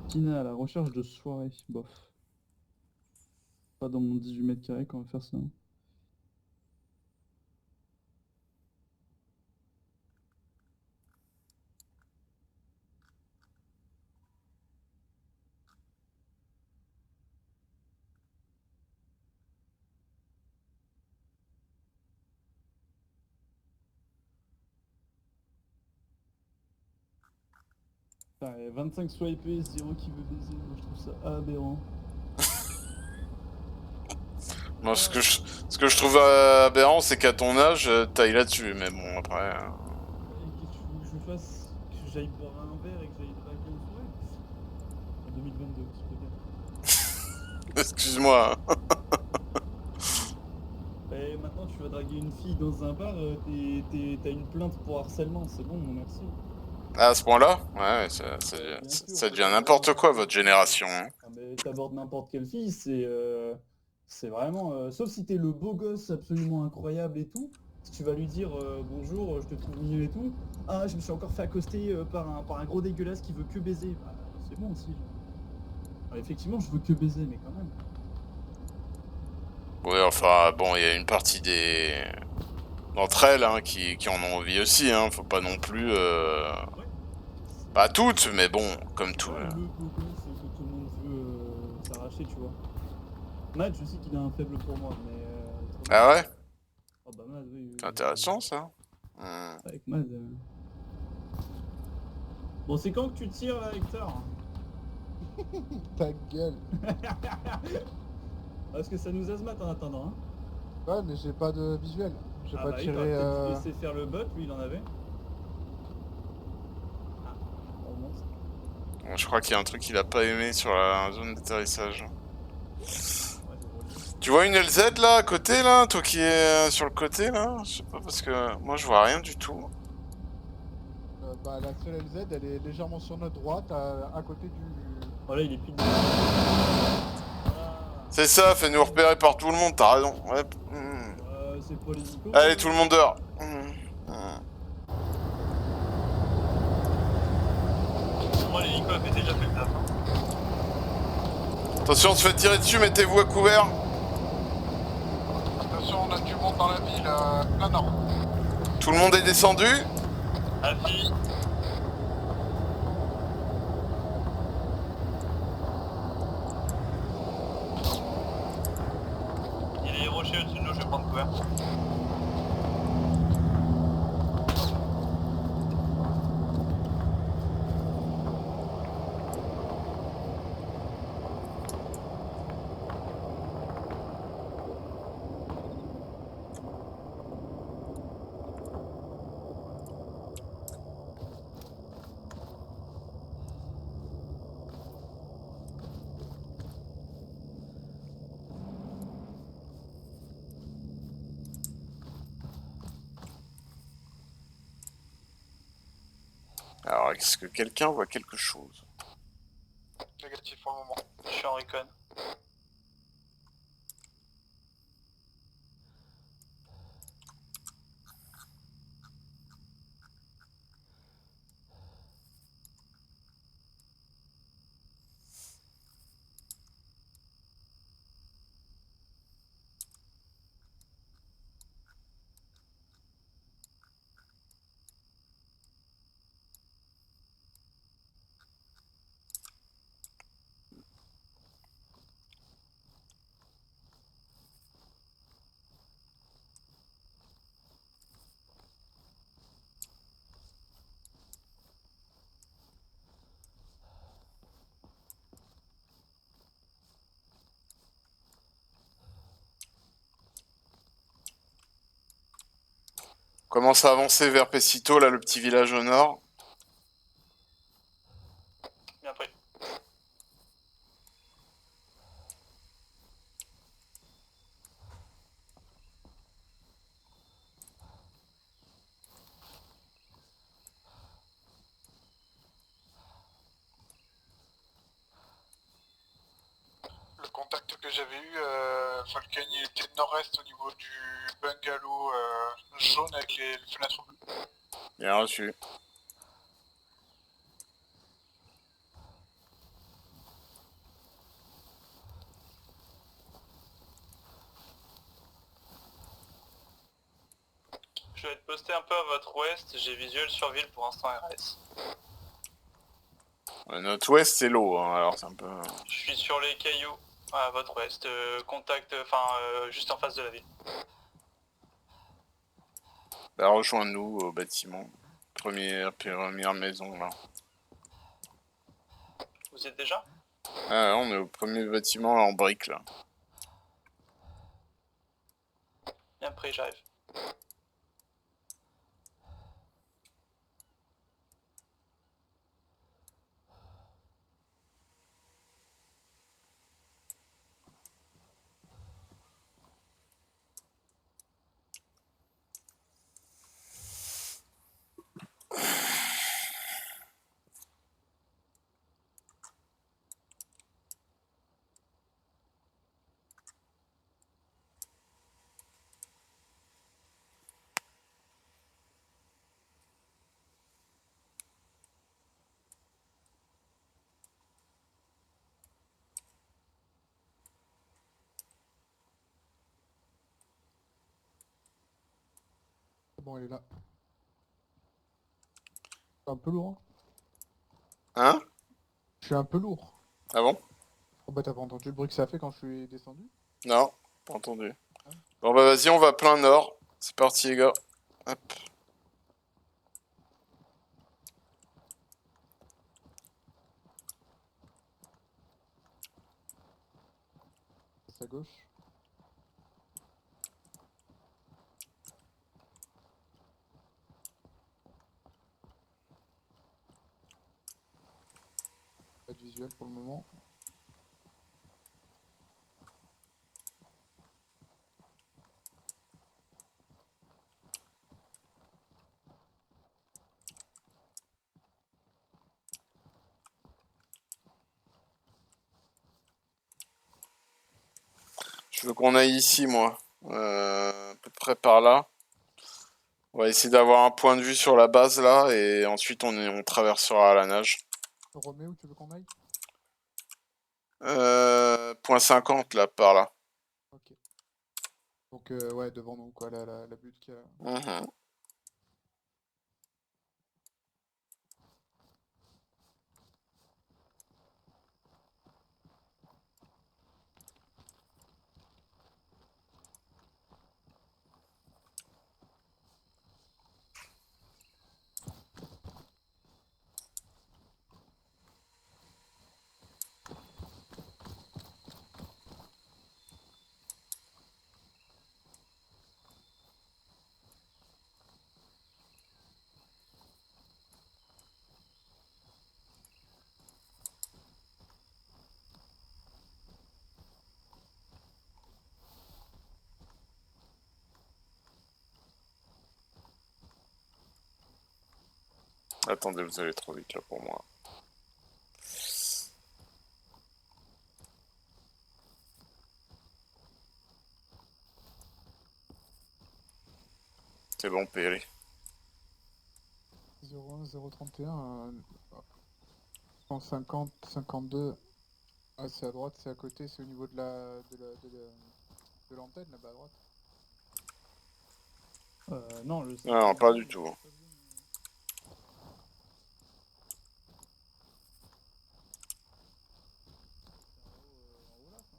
Dîner à la recherche de soirée, bof. Pas dans mon 18 mètres carrés qu'on va faire ça. Putain, 25 swipés, 0 qui veut baiser, moi je trouve ça aberrant. Moi, ce que je trouve aberrant, c'est qu'à ton âge, t'ailles là-dessus. Mais bon, après... Et qu'est-ce que tu veux que je fasse? Que j'aille boire un verre et que j'aille draguer en soirée? En 2022, s'il te plaît. Excuse-moi. Et maintenant tu vas draguer une fille dans un bar, t'as une plainte pour harcèlement, c'est bon, merci. À ce point-là? Ouais, Bien sûr, ça devient t'abordes n'importe quoi, n'importe votre quelle fille. génération. Hein. Ah, mais t'abordes n'importe quelle fille, c'est vraiment... sauf si t'es le beau gosse absolument incroyable et tout, si tu vas lui dire bonjour, je te trouve mignon et tout, ah je me suis encore fait accoster par un gros dégueulasse qui veut que baiser. Bah, c'est bon aussi. Alors, effectivement, je veux que baiser, mais quand même. Oui, enfin, bon, il y a une partie d'entre elles hein, qui en ont envie aussi. Hein. Faut pas non plus... Ouais. Pas toutes, mais bon, comme tout. Pas le beau gosse que tout le monde veut s'arracher, tu vois. Matt, je sais qu'il a un faible pour moi, mais... Ah ouais? Oh bah Matt, oui, oui, C'est oui. intéressant, ça. Hmm. Avec Matt... Bon, c'est quand que tu tires, là, Hector? Ta gueule. Parce que ça nous azmate en attendant, hein. Ouais, mais j'ai pas de visuel. J'ai Ah pas bah oui, tiré. t'aurais peut-être dû laisser faire le bot, lui il en avait. Ah, on remonte. Bon, je crois qu'il y a un truc qu'il a pas aimé sur la zone d'atterrissage. Ouais, c'est drôle. Tu vois une LZ là, à côté là? Toi qui es sur le côté là? Je sais pas, parce que moi je vois rien du tout. Bah, la seule LZ, elle est légèrement sur notre droite, à côté du. Voilà, il est pile dedans. Voilà. C'est ça, fais-nous repérer par tout le monde, t'as raison. Ouais. Hmm. C'est pas les icônes. Allez, tout le monde dehors. Hmm. Moi, l'hélico avait déjà fait le taf. Hein. Attention, on se fait tirer dessus, mettez-vous à couvert. Attention, on a du monde dans la ville, plein nord. Tout le monde est descendu. Alfie, il y a les rochers au-dessus de nous, je vais prendre couvert. Alors, est-ce que quelqu'un voit quelque chose? Négatif pour le moment. Je suis en recon. commence à avancer vers Pessito, là, le petit village au nord. Bien pris. Le contact que j'avais eu, Falcon, il était nord-est au niveau du bungalow jaune avec les fenêtres bleues. Bien reçu. Je vais être posté un peu à votre ouest, j'ai visuel sur ville pour instant RS. Notre ouest, c'est l'eau, hein, alors c'est un peu... Je suis sur les cailloux à votre ouest, contact, enfin juste en face de la ville. Bah, rejoins-nous au bâtiment. Première maison, là. Vous y êtes déjà? Ah, on est au premier bâtiment, là, en briques, là. Bien pris, j'arrive. Bon, elle est là. C'est un peu lourd. Hein? Je suis un peu lourd. Ah bon? Oh bah t'as pas entendu le bruit que ça a fait quand je suis descendu? Non, pas entendu. Bon bah vas-y, on va plein nord. C'est parti les gars. Hop. C'est à gauche. Pas de visuel pour le moment. Je veux qu'on aille ici, moi. À peu près par là. On va essayer d'avoir un point de vue sur la base là et ensuite on traversera à la nage. On remet où tu veux qu'on aille? Point 50 là, par là. Ok. Donc ouais, devant nous quoi, la butte qu'il y a. Mhm. Attendez, vous allez trop vite là pour moi. C'est bon, Perry. 01 031 150 52. Ah c'est à droite, c'est à côté, c'est au niveau de l'antenne là-bas à droite. Non, le Non, pas du tout. en haut là, ça.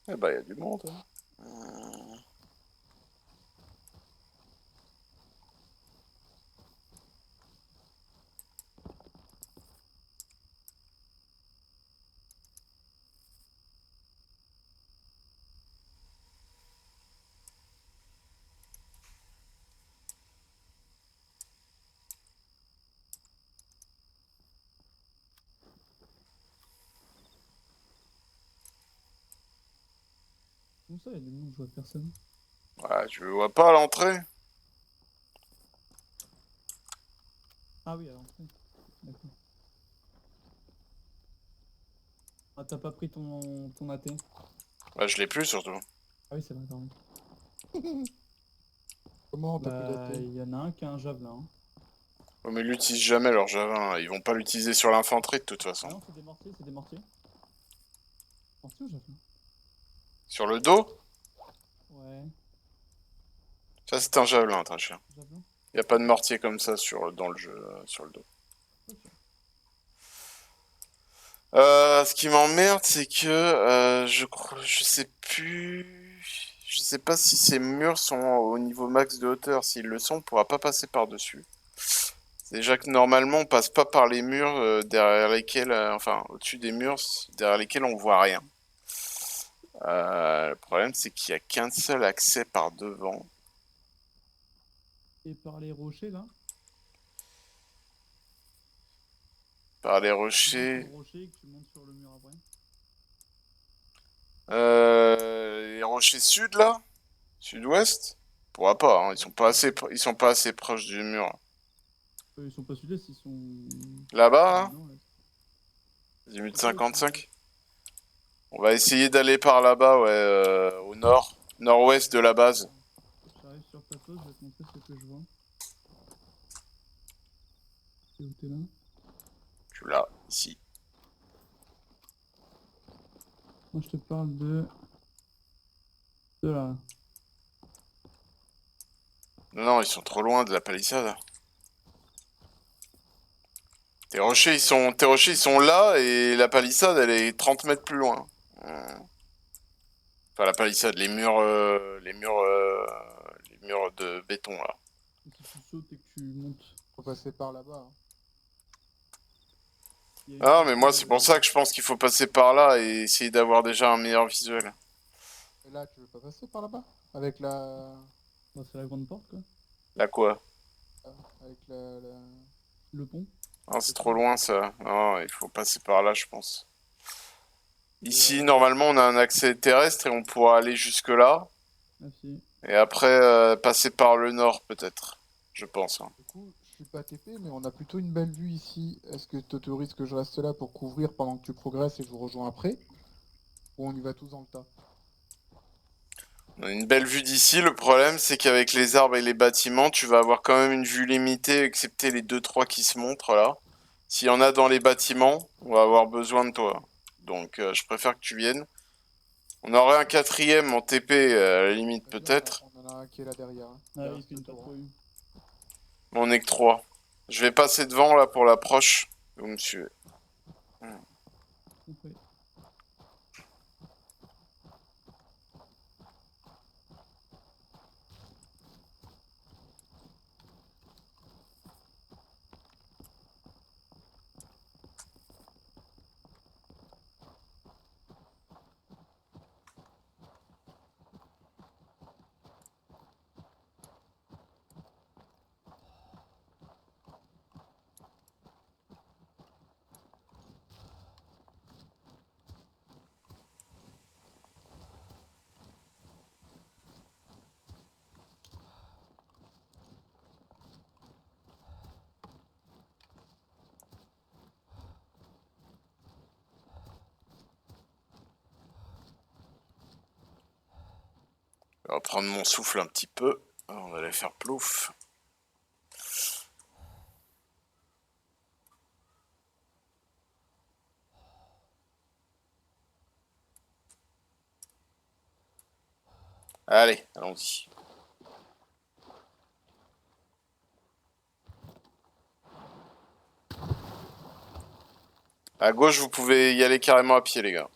Eh bah, il y a du monde. Hein. Comment ça, il y a du monde, je vois personne. Ouais, tu le vois pas à l'entrée? Ah oui, alors. D'accord. Ah, t'as pas pris ton AT? Bah, je l'ai plus surtout. Ah oui, c'est vrai, pardon. Comment t'as plus Bah, daté? il y en a un qui a un javelin. Hein. Oh, mais ils l'utilisent jamais leur javelin. Ils vont pas l'utiliser sur l'infanterie de toute Ah façon. non, c'est des mortiers, c'est des mortiers. Mortier ou javelin? Sur le dos? Ouais, Ça, c'est un javelin, très cher. javelin. Y a pas de mortier comme ça dans le jeu, sur le dos. Ok. Ce qui m'emmerde, c'est que je sais plus, je sais pas si ces murs sont au niveau max de hauteur. S'ils le sont, on pourra pas passer par-dessus. C'est déjà que normalement, on passe pas par les murs derrière lesquels, enfin, au-dessus des murs derrière lesquels on voit rien. Le problème, c'est qu'il y a qu'un seul accès par devant. Et par les rochers là? Par les Tu montes rochers. sur le rocher et que tu montes sur le mur après. Les rochers sud là? Sud-ouest? Pourra pas, hein. Ils sont pas assez proches du mur. Ils sont pas sud-est, ils sont. Là-bas, hein? Non, là. 1055. On va essayer d'aller par là-bas, ouais, au nord. Nord-ouest de la base. J'arrive sur plateau, je vais te montrer ce que je vois. C'est où t'es là? Tu l'as, ici. Moi je te parle de là. Non, non, ils sont trop loin de la palissade. Tes rochers, ils sont là et la palissade, elle est 30 mètres plus loin. Enfin, la palissade, les murs de béton, là. Et si tu sautes et que tu montes, Faut passer par là-bas. Hein. il y a une Ah, mais partie, moi, c'est pour ça que je pense qu'il faut passer par là et essayer d'avoir déjà un meilleur visuel. Et là, tu veux pas passer par là-bas? Avec la... bah, c'est la grande porte quoi. Là, quoi? Avec Le pont. Ah, c'est trop loin, ça. Non, il faut passer par là, je pense. Ici, Et, normalement, on a un accès terrestre et on pourra aller jusque-là. ah si. Et après, passer par le nord, peut-être. Je pense. Hein. Du coup, je suis pas TP, mais on a plutôt une belle vue ici. Est-ce que tu autorises que je reste là pour couvrir pendant que tu progresses et je vous rejoins après? Ou on y va tous dans le tas? On a une belle vue d'ici. Le problème, c'est qu'avec les arbres et les bâtiments, tu vas avoir quand même une vue limitée, excepté les 2-3 qui se montrent là. S'il y en a dans les bâtiments, on va avoir besoin de toi. Donc, je préfère que tu viennes. On aurait un quatrième en TP, à la limite, Vas-y, peut-être. on en a un qui est là derrière. Hein. Ah Derrière il ce fait une tour, hein. patrouille. Mais on est que 3. Je vais passer devant là pour l'approche. Vous me suivez. Compris. Je vais reprendre mon souffle un petit peu. On va aller faire plouf. Allez, allons-y. À gauche, vous pouvez y aller carrément à pied, les gars.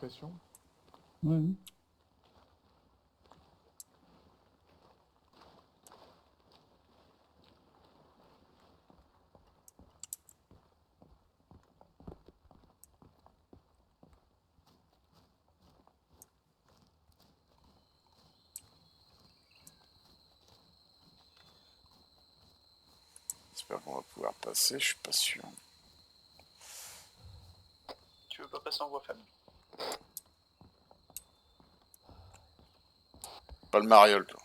discrétion. Ouais. J'espère qu'on va pouvoir passer, je suis pas sûr. Tu veux pas passer en voie faible? Pas le mariole, toi.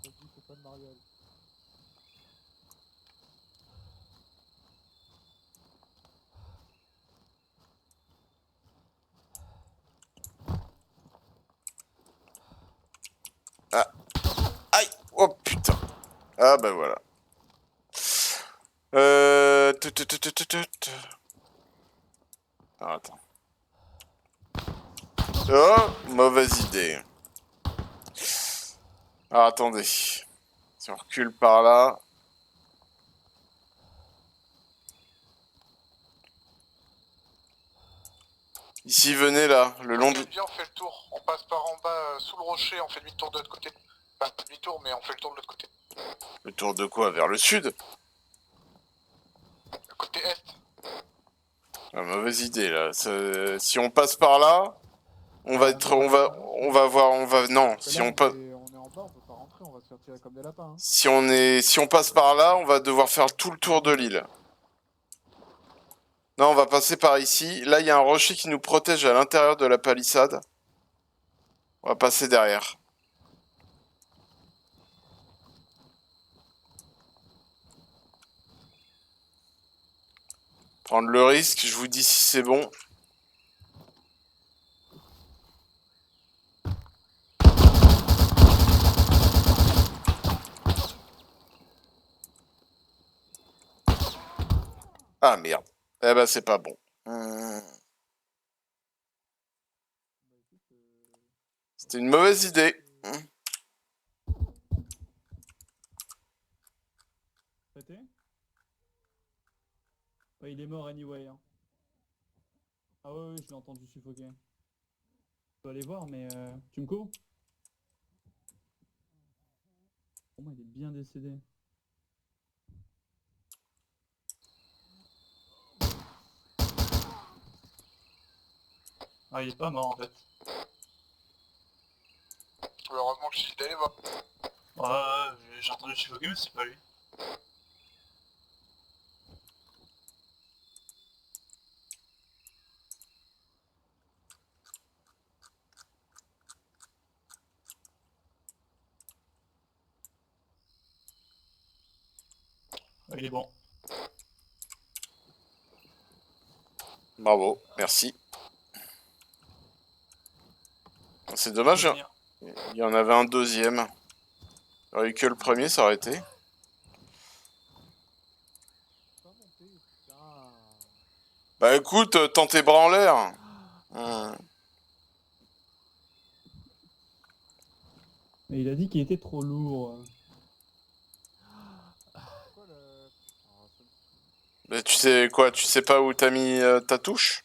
Vas-y, fais pas de mariole. Aïe! Oh putain! Ah bah voilà. Ah, attends. Oh, mauvaise idée. Ah, attendez. Si on recule par là... Ici, venez là, le long du... Viens, on fait le tour. On passe par en bas, sous le rocher, on fait demi-tour de l'autre côté. Pas demi-tour, mais on fait le tour de l'autre côté. Le tour de quoi? Vers le sud? Le côté est. Ah, mauvaise idée là. Si on passe par là, on va être, on va voir, on va, non. Parce que Si là, on passe, on est en bas, on peut pas rentrer, on va se faire tirer comme des lapins. Hein. si on passe par là, on va devoir faire tout le tour de l'île. Non, on va passer par ici. Là, il y a un rocher qui nous protège à l'intérieur de la palissade. On va passer derrière. Prendre le risque, je vous dis si c'est bon. Ah merde. Eh ben c'est pas bon. C'était une mauvaise idée. Prêté? Ouais, il est mort anyway. Hein. Ah ouais, je l'ai entendu suffoquer. Je dois aller voir, mais tu me cours? Pour moi, il est bien décédé. Ah, il est pas mort en fait. Heureusement que je suis d'aller voir. Ouais, j'ai entendu suffoquer, mais c'est pas lui. Ah, il est bon. Bravo, merci. C'est dommage, Faut venir. il y en avait un deuxième. Il aurait eu que le premier, ça aurait été. Pas monter, putain. Bah écoute, tends tes bras en l'air. Mais il a dit qu'il était trop lourd. Quoi le... Oh, ça me saoule. Mais tu sais quoi, tu sais pas où t'as mis ta touche?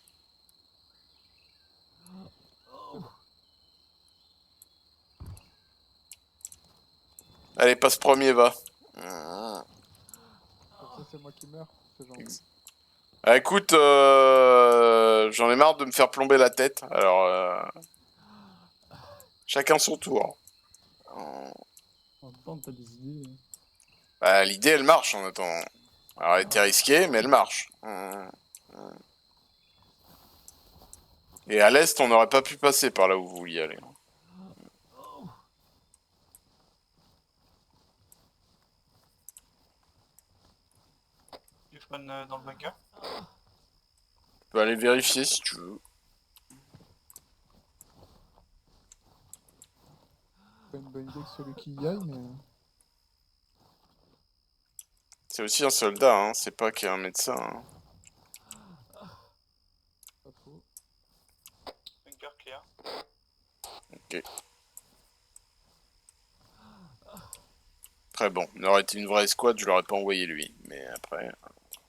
Allez, passe premier, va. Comme ça, c'est moi qui meurs, c'est gentil. Ah, écoute, j'en ai marre de me faire plomber la tête, alors chacun son tour. En même temps, t'as des idées. Bah, l'idée, elle marche en attendant. Alors, elle était risquée, mais elle marche. Et à l'est, on n'aurait pas pu passer par là où vous vouliez aller. Tu spawn dans le bunker? Tu peux aller vérifier si tu veux. Pas une bonne idée que celui qui y aille, mais... C'est aussi un soldat, hein, c'est pas qu'un médecin. Hein. Pas faux. Bunker clear. Ok. Après bon, il aurait été une vraie escouade, je l'aurais pas envoyé lui. Mais après...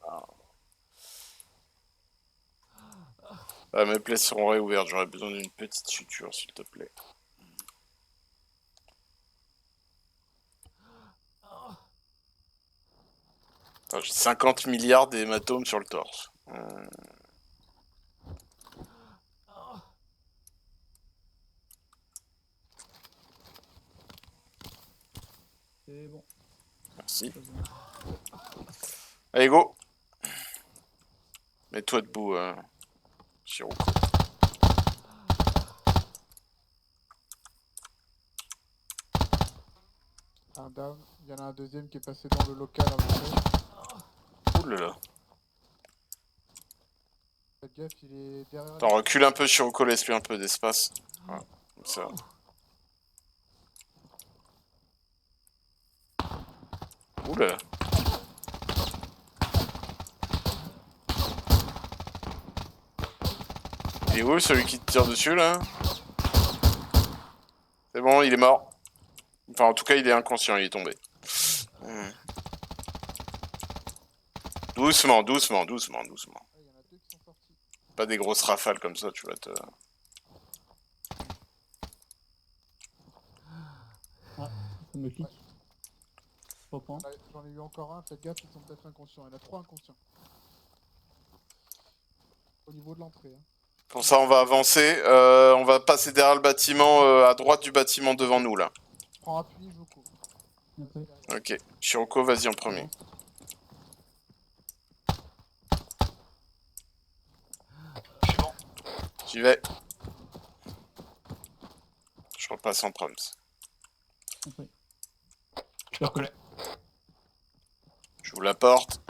voilà. Ah, mes plaies seront réouvertes, j'aurais besoin d'une petite suture s'il te plaît. J'ai 50 milliards d'hématomes sur le torse. C'est bon. Merci. C'est bon. Allez, go. Mets-toi debout, Shiroko. Un down. Il y en a un deuxième qui est passé dans le local avec nous. Ouh là là. Faites gaffe, il est derrière. Attends, recule un peu, Shiroko, laisse-lui un peu d'espace. Voilà, comme ça. Ouh là là. Il est où celui qui te tire dessus là? C'est bon, il est mort. Enfin, en tout cas, il est inconscient, il est tombé. Doucement, doucement, doucement, doucement. Ah, il y en a deux qui sont sortis. Pas des grosses rafales comme ça, tu vas te... Ça me clique. Je reprends. Ouais, j'en ai eu encore un, faites gaffe, ils sont peut-être inconscients. Il y en a 3 inconscients. Au niveau de l'entrée. Hein. Pour ça, on va avancer. On va passer derrière le bâtiment, à droite du bâtiment devant nous, là. Je prends appui, je cours. Après. Ok. Shiroko, vas-y en premier. Je suis bon. J'y vais. Je repasse en proms. Après. Je me reconnais. J'ouvre la porte.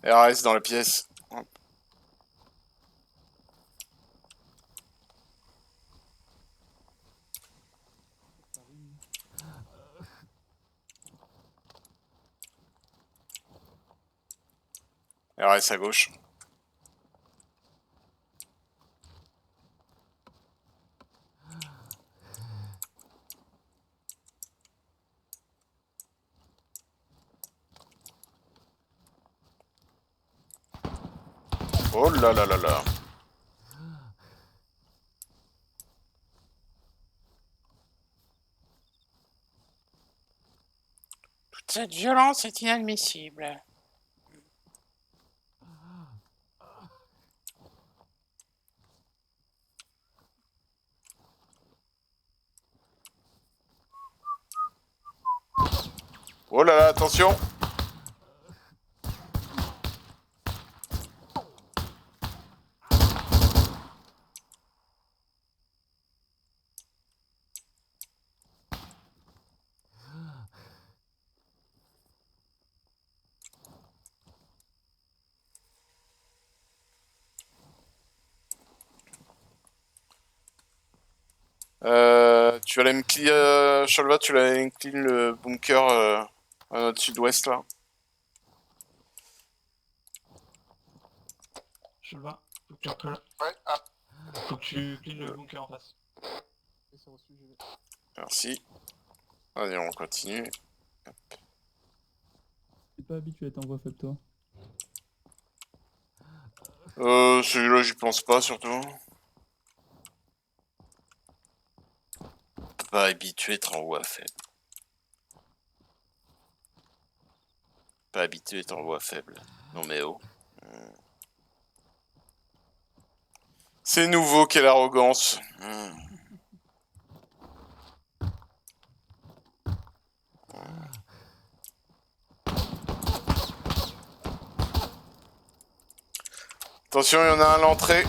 RS dans la pièce. Hop. RS à gauche. Oh là là là là. Toute cette violence est inadmissible. Oh là là, attention! Tu vas aller me clean, Sholva, tu vas aller me clean le bunker à notre sud-ouest là. Je le vois. Faut que tu recolles. Ouais, ah, Faut que tu clean le bunker en face. Et c'est reçu, j'y vais. Merci. Allez, on continue. T'es pas habitué à être en voie faible, toi. Celui-là, j'y pense pas surtout. Pas habitué à être en voie faible. Pas habitué à être en voie faible. Non mais oh. C'est nouveau, quelle arrogance. Attention, il y en a un à l'entrée.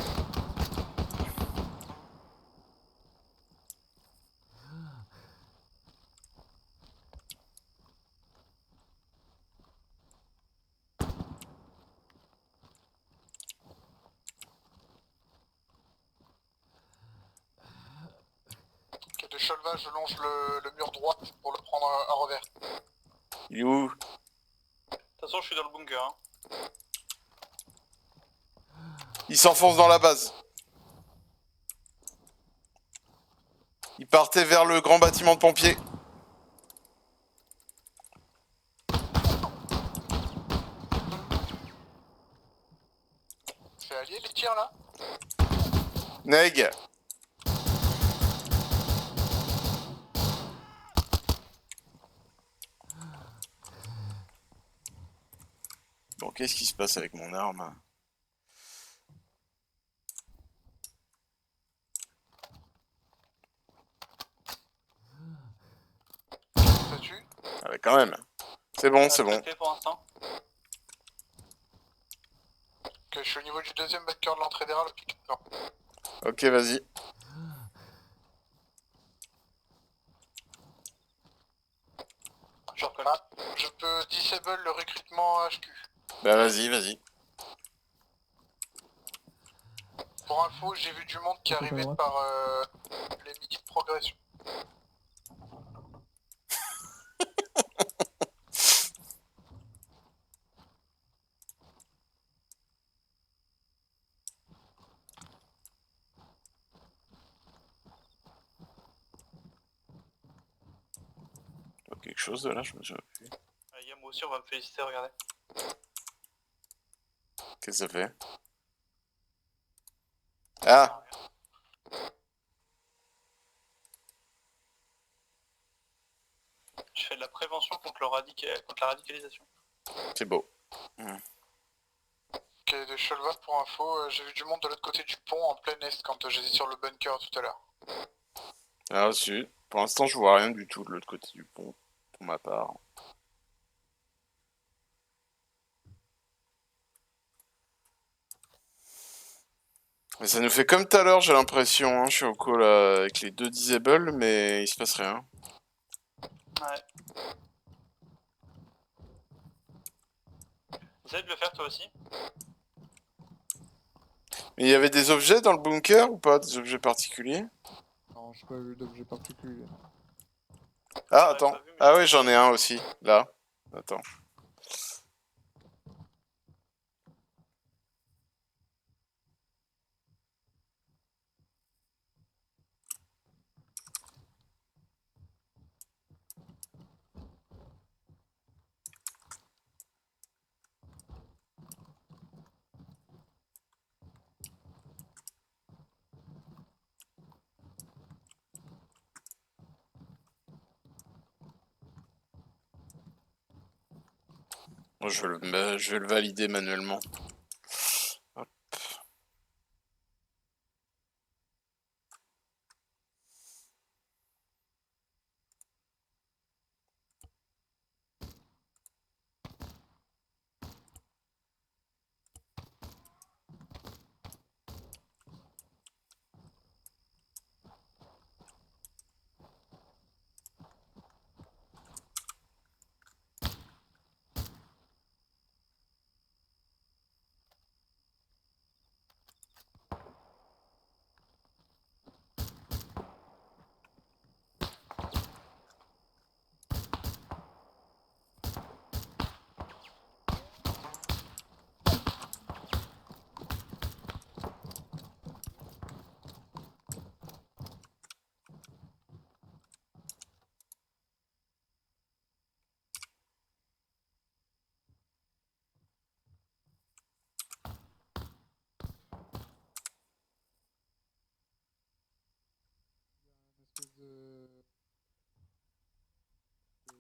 ok, de Cholva, je longe le mur droit pour le prendre à revers. Il est où? De toute façon, je suis dans le bunker. Hein. Il Il s'enfonce dans la base. Il partait vers le grand bâtiment de pompiers. C'est allié les tirs là? Neg. Bon, qu'est-ce qui se passe avec mon arme? Ça tue? Ah bah quand même. C'est bon, c'est bon. Attaqué pour l'instant. Que je suis au niveau du deuxième bunker de l'entrée derrière le pic. Non. Ok, vas-y. Je reconnais. Ah, je peux disable le recrutement HQ. Bah vas-y, vas-y. Pour info, j'ai vu du monde qui À droite. arrivait par les midi de progression. Quelque chose de là, je me souviens plus. Y'a moi aussi, on va me féliciter, regardez. Qu'est-ce que ça fait? Ah! Je fais de la prévention contre la radicalisation. C'est beau. Ok, de Cholvat pour info, j'ai vu du monde de l'autre côté du pont en plein est quand j'étais sur le bunker tout à l'heure. Ah, si. Pour l'instant, je vois rien du tout de l'autre côté du pont, pour ma part. Mais ça nous fait comme tout à l'heure, j'ai l'impression. Hein. Je suis au call avec les deux disable, mais il se passe rien. Ouais. Essaye de le faire toi aussi. Mais il y avait des objets dans le bunker ou pas? Des objets particuliers? Non, j'ai pas vu d'objet particulier. Ah, attends. Ah oui, j'en ai un aussi. Là. Attends. Moi, je vais le valider manuellement. Hop. Une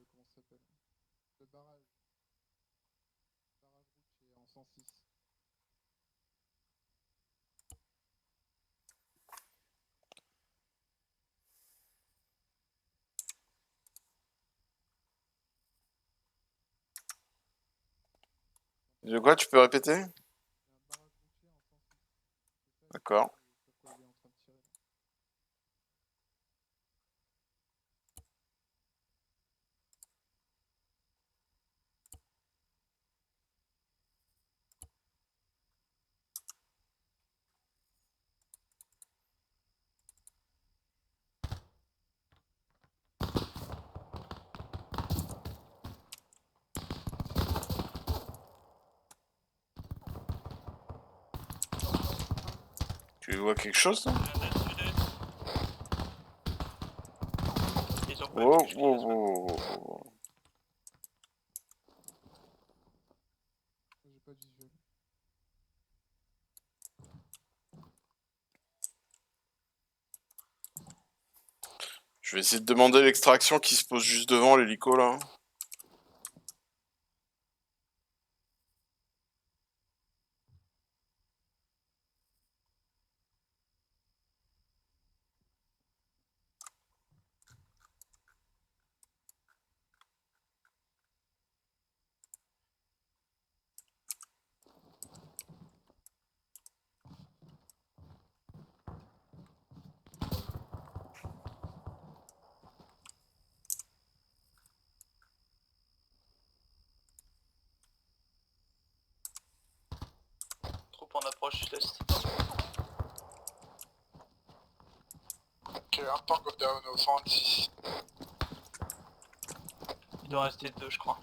espèce comment ça s'appelle? Le barrage. Barrage routier en 106. De quoi, tu peux répéter? Il y a un barrage routier en 106. C'est ça, D'accord. sur quoi il est en train de tirer. Tu vois quelque chose, toi? Je viens d'être tué. Ouais, Oh, faut que je te oh, laisse, ouais. oh, oh, oh. J'ai pas de visuel. Je vais essayer de demander l'extraction qui se pose juste devant l'hélico là. Troupe en approche est. Ok, un tango down au 126. Il doit rester 2, je crois.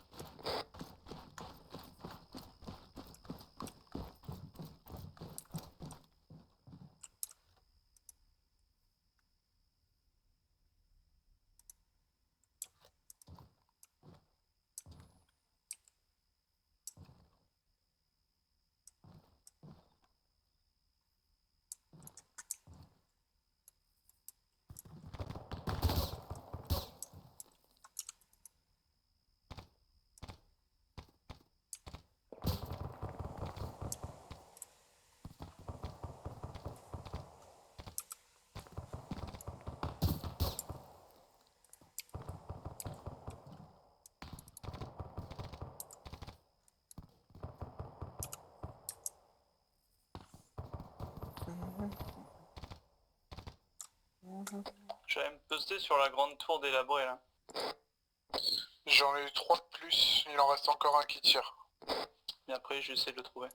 Je vais me poster sur la grande tour délabrée là. J'en ai eu 3 de plus, il en reste encore un qui tire. Et après, j'essaie de le trouver.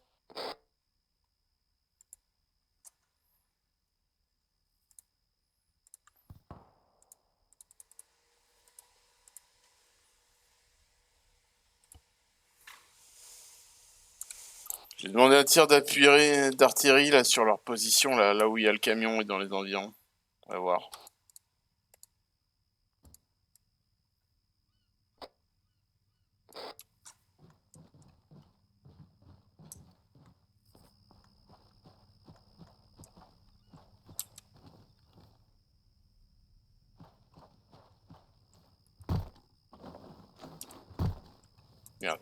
J'ai demandé un tir d'artillerie là sur leur position, là où il y a le camion et dans les environs. On va voir. Merde.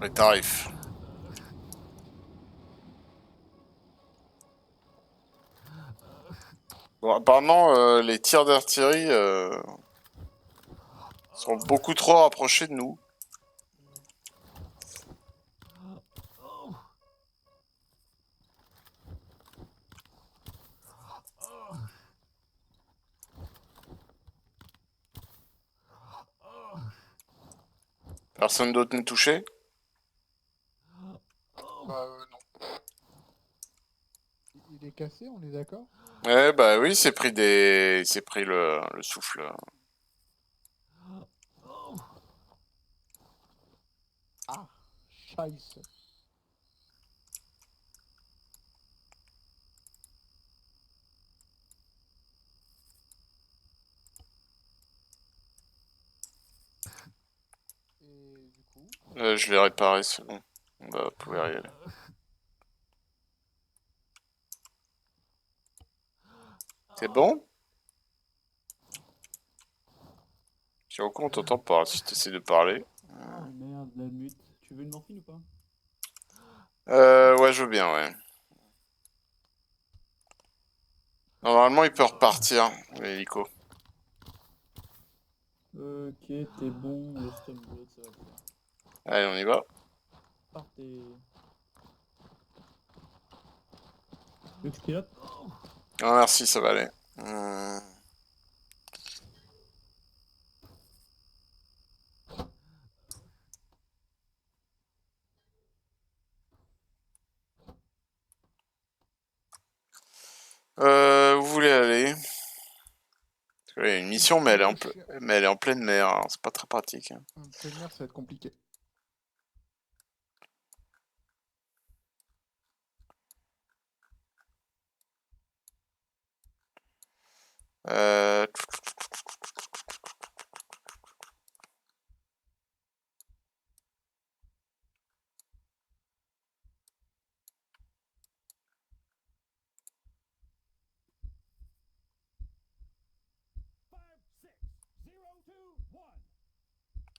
Les tarifs. Bon, apparemment, les tirs d'artillerie sont beaucoup trop rapprochés de nous. Personne d'autre n'est touché? Bah non. Il est cassé, on est d'accord? Ouais, bah oui, c'est pris des... c'est pris le souffle. Ah, scheiße. Et du coup, Je l'ai réparé, c'est bon. On va pouvoir y aller. C'est bon? Si au on t'entend pas, si t'essaies de parler. Oh merde, la mute. Tu veux une morphine ou pas? Ouais, je veux bien, ouais. Normalement, il peut repartir, l'hélico. Ok, t'es bon, le Stormblood, ça va le faire. Allez, on y va. Partez. Tu veux que je pilote? Non, merci, ça va aller. Hmm. Où vous voulez aller? Parce que là, il y a une mission, mais mais elle est en pleine mer, alors c'est pas très pratique. Hein. en pleine mer, ça va être compliqué. Euh...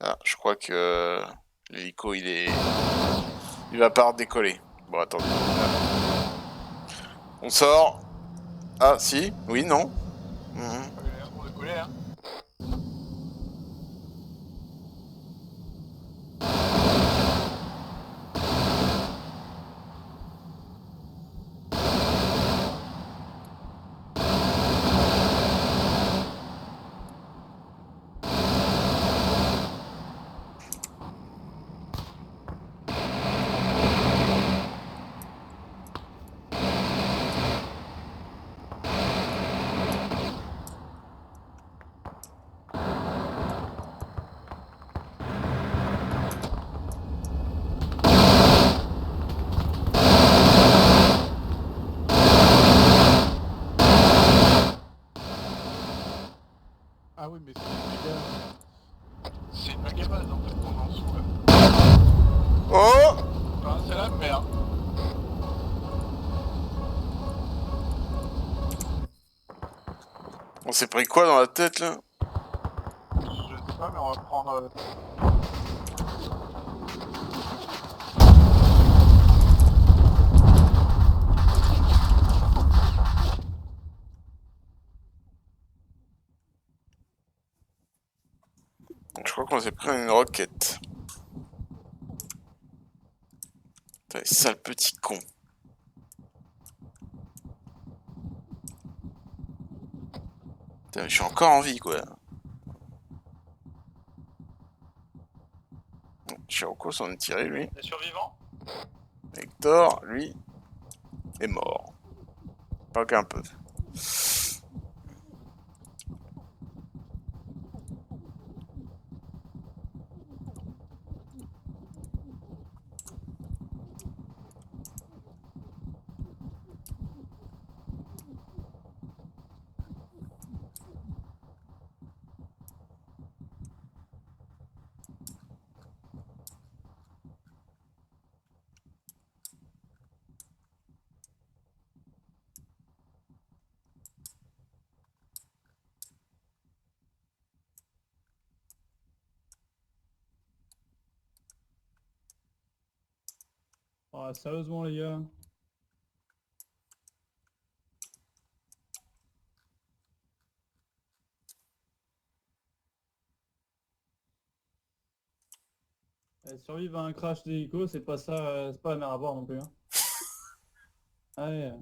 Ah, je crois que l'hélico, il va pas redécoller. Bon, attendez. On sort. Ah, si? Oui, non? Mhm. On décollait, hein. Ah oui, mais c'est méga. C'est une magabase en fait qu'on est en dessous là. Oh! Enfin, c'est la merde. On s'est pris quoi dans la tête, là? Je sais pas, mais on va prendre. Je crois qu'on s'est pris une roquette. Putain, sale petit con. Putain, mais je suis encore en vie, quoi. Chirocco s'en est tiré, lui. Des survivants? Hector, lui, est mort. Pas qu'un peu. Ah, sérieusement, les gars. Survivre à un crash d'hélico, c'est pas ça, c'est pas la mer à boire non plus. Hein. Ouais.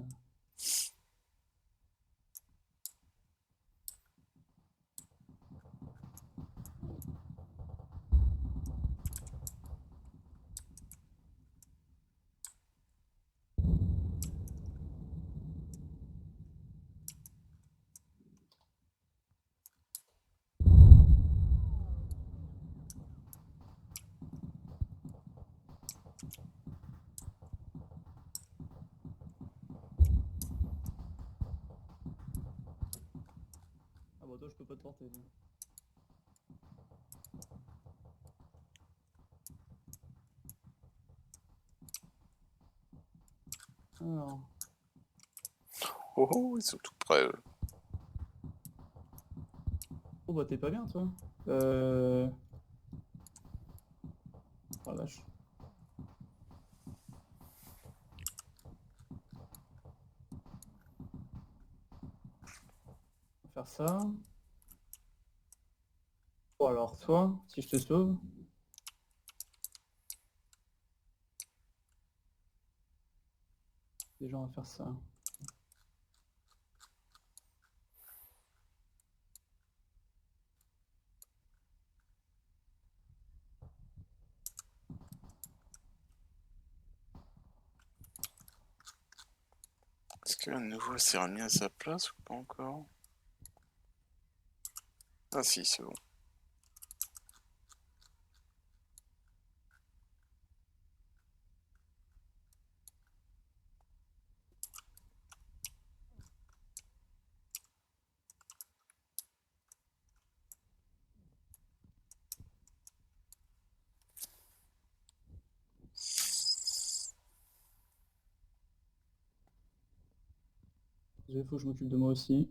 toi je peux pas te porter. Donc. Alors. Oh, oh, ils sont tout près, eux. Oh bah t'es pas bien toi. Oh la vache. On va faire ça. Bon alors toi, si je te sauve. Déjà on va faire ça. Est-ce qu'un nouveau s'est remis à sa place ou pas encore? Ah si, c'est bon. Il faut que je m'occupe de moi aussi.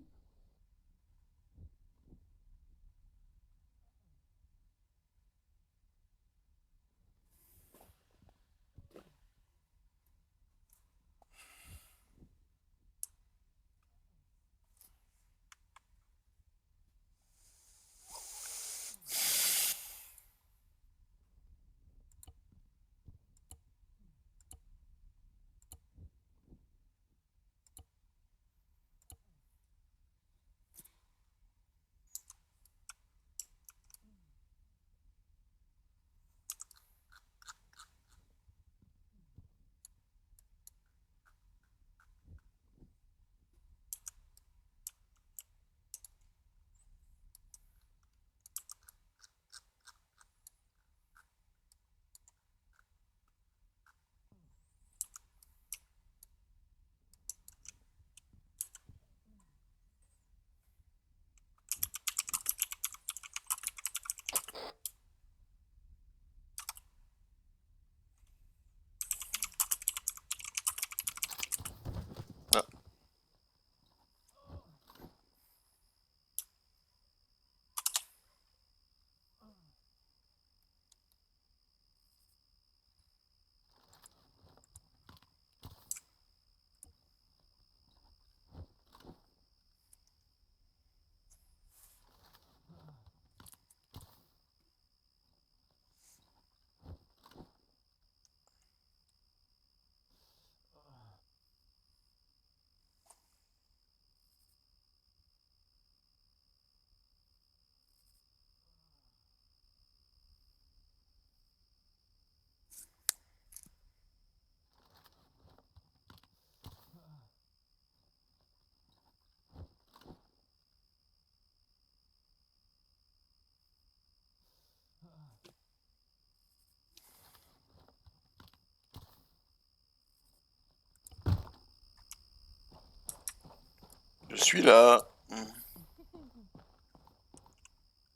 Je suis là.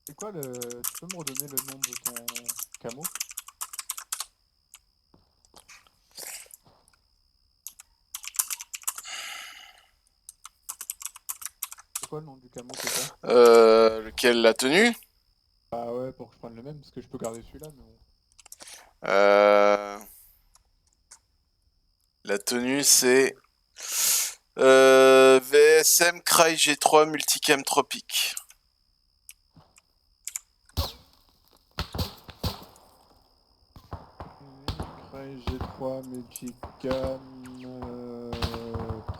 C'est quoi le... Tu peux me redonner le nom de ton camo? C'est quoi le nom du camo que t'as? Lequel, la tenue? Ah ouais, pour que je prenne le même, parce que je peux garder celui-là, mais bon. La tenue, c'est... VSM Cry G3 Multicam Tropique. Cry G3 Multicam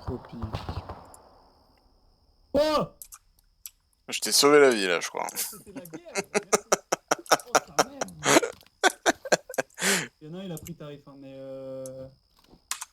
Tropique. Oh Je t'ai sauvé la vie là, je crois. c'était la guerre. Merci. Oh ta merde. Il y en a un il a pris tarif hein, mais